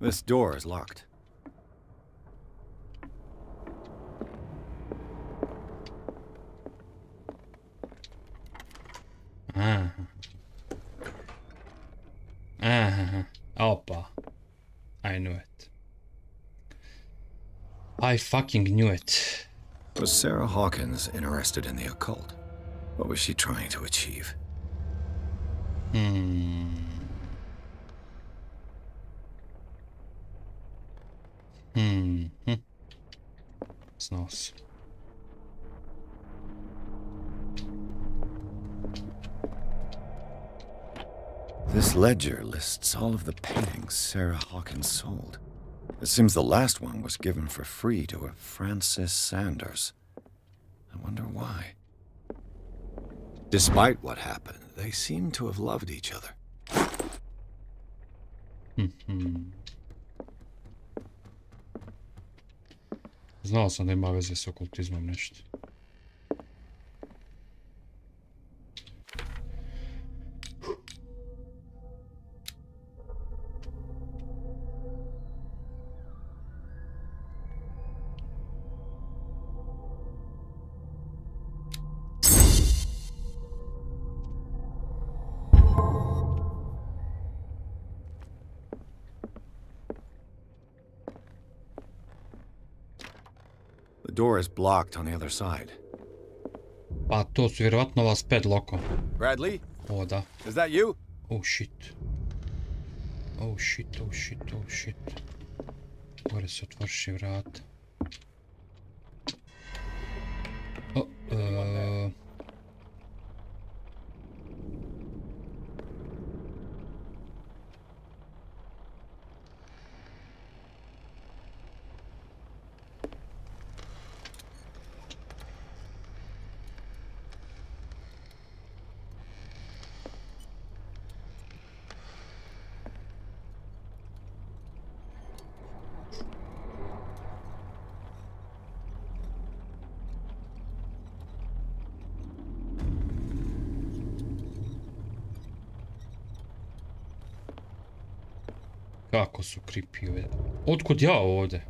This door is locked. Opa. I knew it. I fucking knew it. Was Sarah Hawkins interested in the occult? What was she trying to achieve? Snos. This ledger lists all of the paintings Sarah Hawkins sold. It seems the last one was given for free to a Francis Sanders. I wonder why. Despite what happened, they seem to have loved each other. Znao sam da ima veze s okultizmom nešto. door is blocked on the other side. Pa to su vjerovatno ova s padlockom. Bradley? O, da. Is that you? Oh shit. Oh shit, oh shit, oh shit. Gore se otvorši vrata. Kako su creepy ove. Otkud ja ovdje?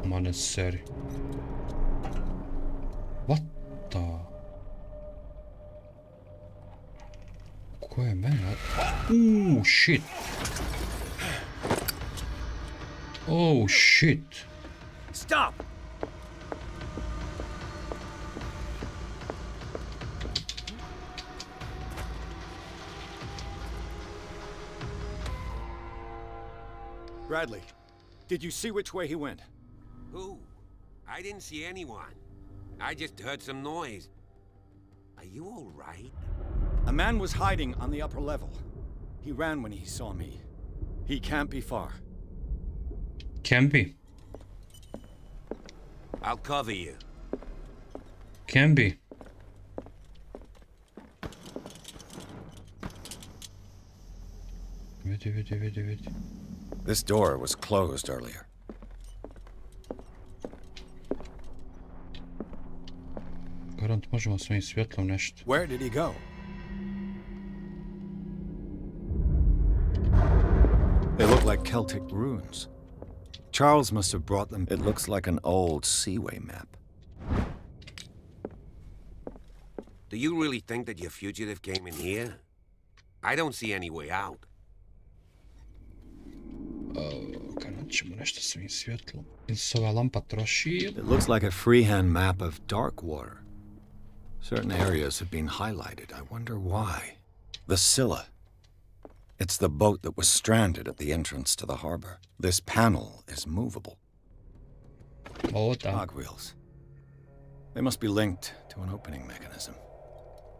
Ma ne seri. What the? Ko je mene? Shit. Oh shit. Stop! Bradley, did you see which way he went? Who? I didn't see anyone. I just heard some noise. Are you all right? A man was hiding on the upper level. He ran when he saw me. He can't be far. Can be. I'll cover you. Can be. Vidi. This door was closed earlier. Garant možemo svojim svjetlom nešto. Where did he go? They look like Celtic runes. Charles must have brought them. It looks like an old seaway map. Do you really think that your fugitive came in here? I don't see any way out. Garant ćemo nešto svojim svjetlom. Ili se ova lampa troši? It looks like a freehand map of dark water. Certain areas have been highlighted. I wonder why. The Scylla. It's the boat that was stranded at the entrance to the harbor. This panel is movable. Cogwheels. They must be linked to an opening mechanism.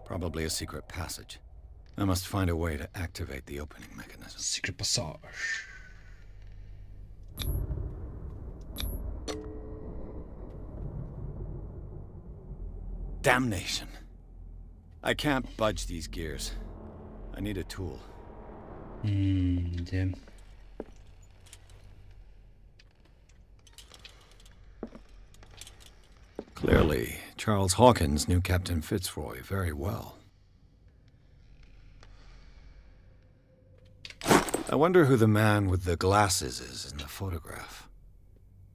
Probably a secret passage. I must find a way to activate the opening mechanism. Secret passage. Damnation. I can't budge these gears. I need a tool. Damn. Clearly, Charles Hawkins knew Captain Fitzroy very well. I wonder who the man with the glasses is in the photograph.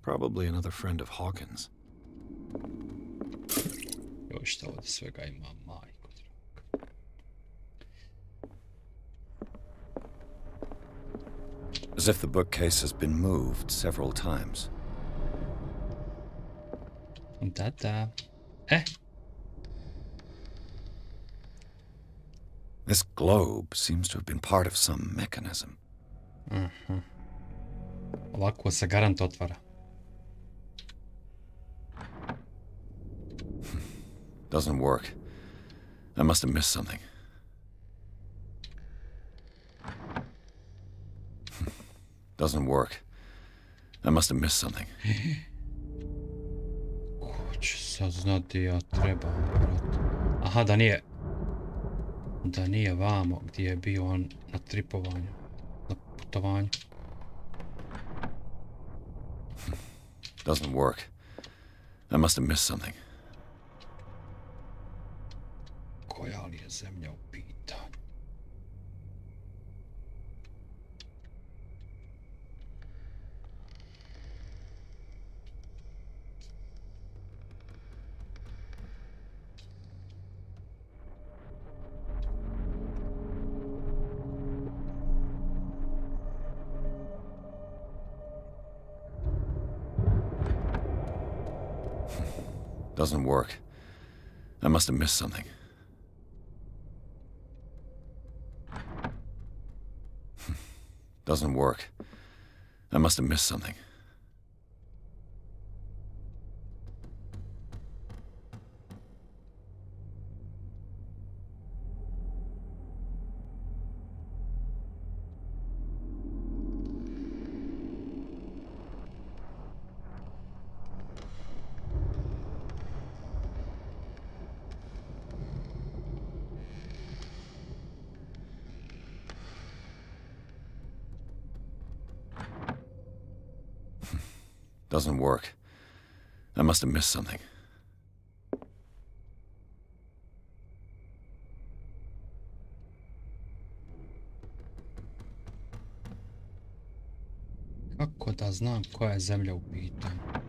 Probably another friend of Hawkins. Joj, šta ovdje svega ima, majko draga. As if the bookcase has been moved several times. Da. This globe seems to have been part of some mechanism. Ovako se garant otvara. Doesn't work. I must have missed something. Doesn't work. I must have missed something. Ko će sad znati ja trebam, brate. Aha, da nije. Da nije vamo gdje je bio on na tripovanju. Na putovanju. Doesn't work. I must have missed something. Koja li je zemlja u pitanju? Doesn't work. I must have missed something. Doesn't work. I must have missed something. Doesn't work. I must have missed something. Kako da znam koja je zemlja u pitanju?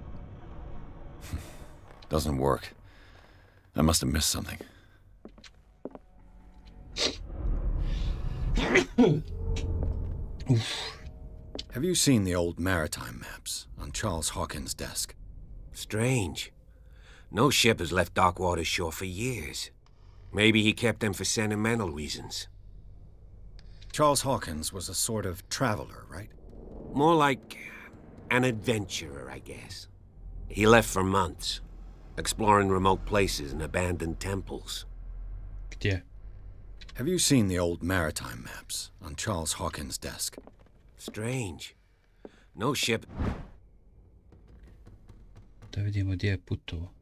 Doesn't work. I must have missed something. Have you seen the old maritime maps on Charles Hawkins' desk? Strange. No ship has left Darkwater shore for years. Maybe he kept them for sentimental reasons. Charles Hawkins was a sort of traveler, right? More like an adventurer, I guess. He left for months, exploring remote places and abandoned temples. Gdzie? Have you seen the old maritime maps on Charles Hawkins' desk? Strange. No ship... Da vidimo gdje je putovo.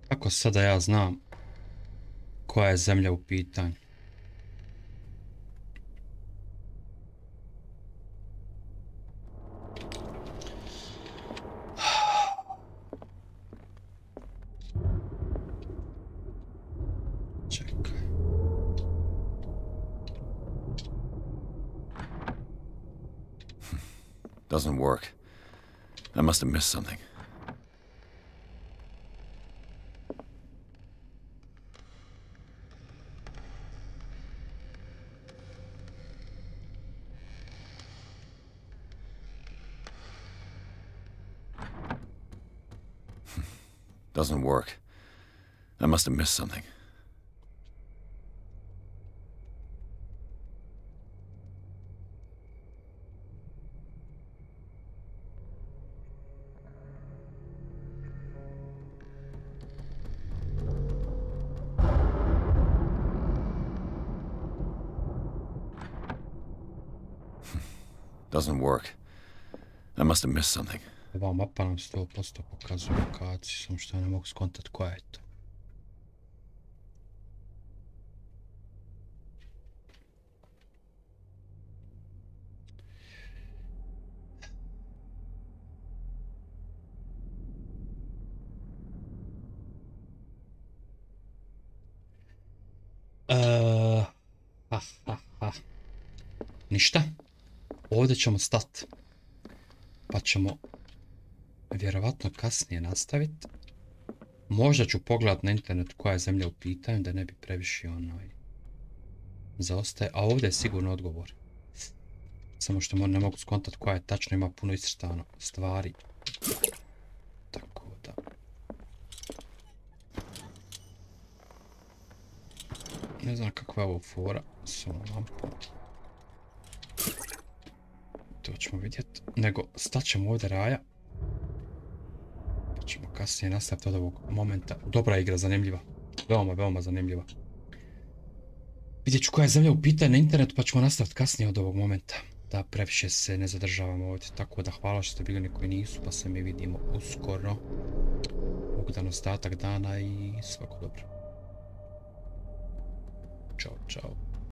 Kako sada ja znam koja je zemlja u pitanju? Čekaj. Doesn't work. I must have missed something. Doesn't work. I must have missed something. Doesn't work. I must have missed something. Ova mapa nam 100% pokazuje lokaciju, samo što ja ne mogu skontati koja je to. Ništa. Ovdje ćemo stati. Pa ćemo vjerovatno kasnije nastaviti. Možda ću pogledat na internetu koja je zemlja u pitanju, da ne bi previše zaostaje. A ovdje je sigurno odgovor. Samo što ne mogu skontati koja je tačno, ima puno iscrtano stvari. Tako da... Ne znam kakva je ovo fora s ovom lampom. To ćemo vidjeti. Nego, stat ćemo ovdje raja. Pa ćemo kasnije nastaviti od ovog momenta. Dobra igra, zanimljiva. Veoma, veoma zanimljiva. Vidjet ću koja je zemlja u pitanju na internetu, pa ćemo nastaviti kasnije od ovog momenta. Da previše se ne zadržavamo ovdje. Tako da hvala što ste bili oni koji nisu, pa se mi vidimo uskoro. Ugodan ostatak dana i svako dobro. Ćao, čao.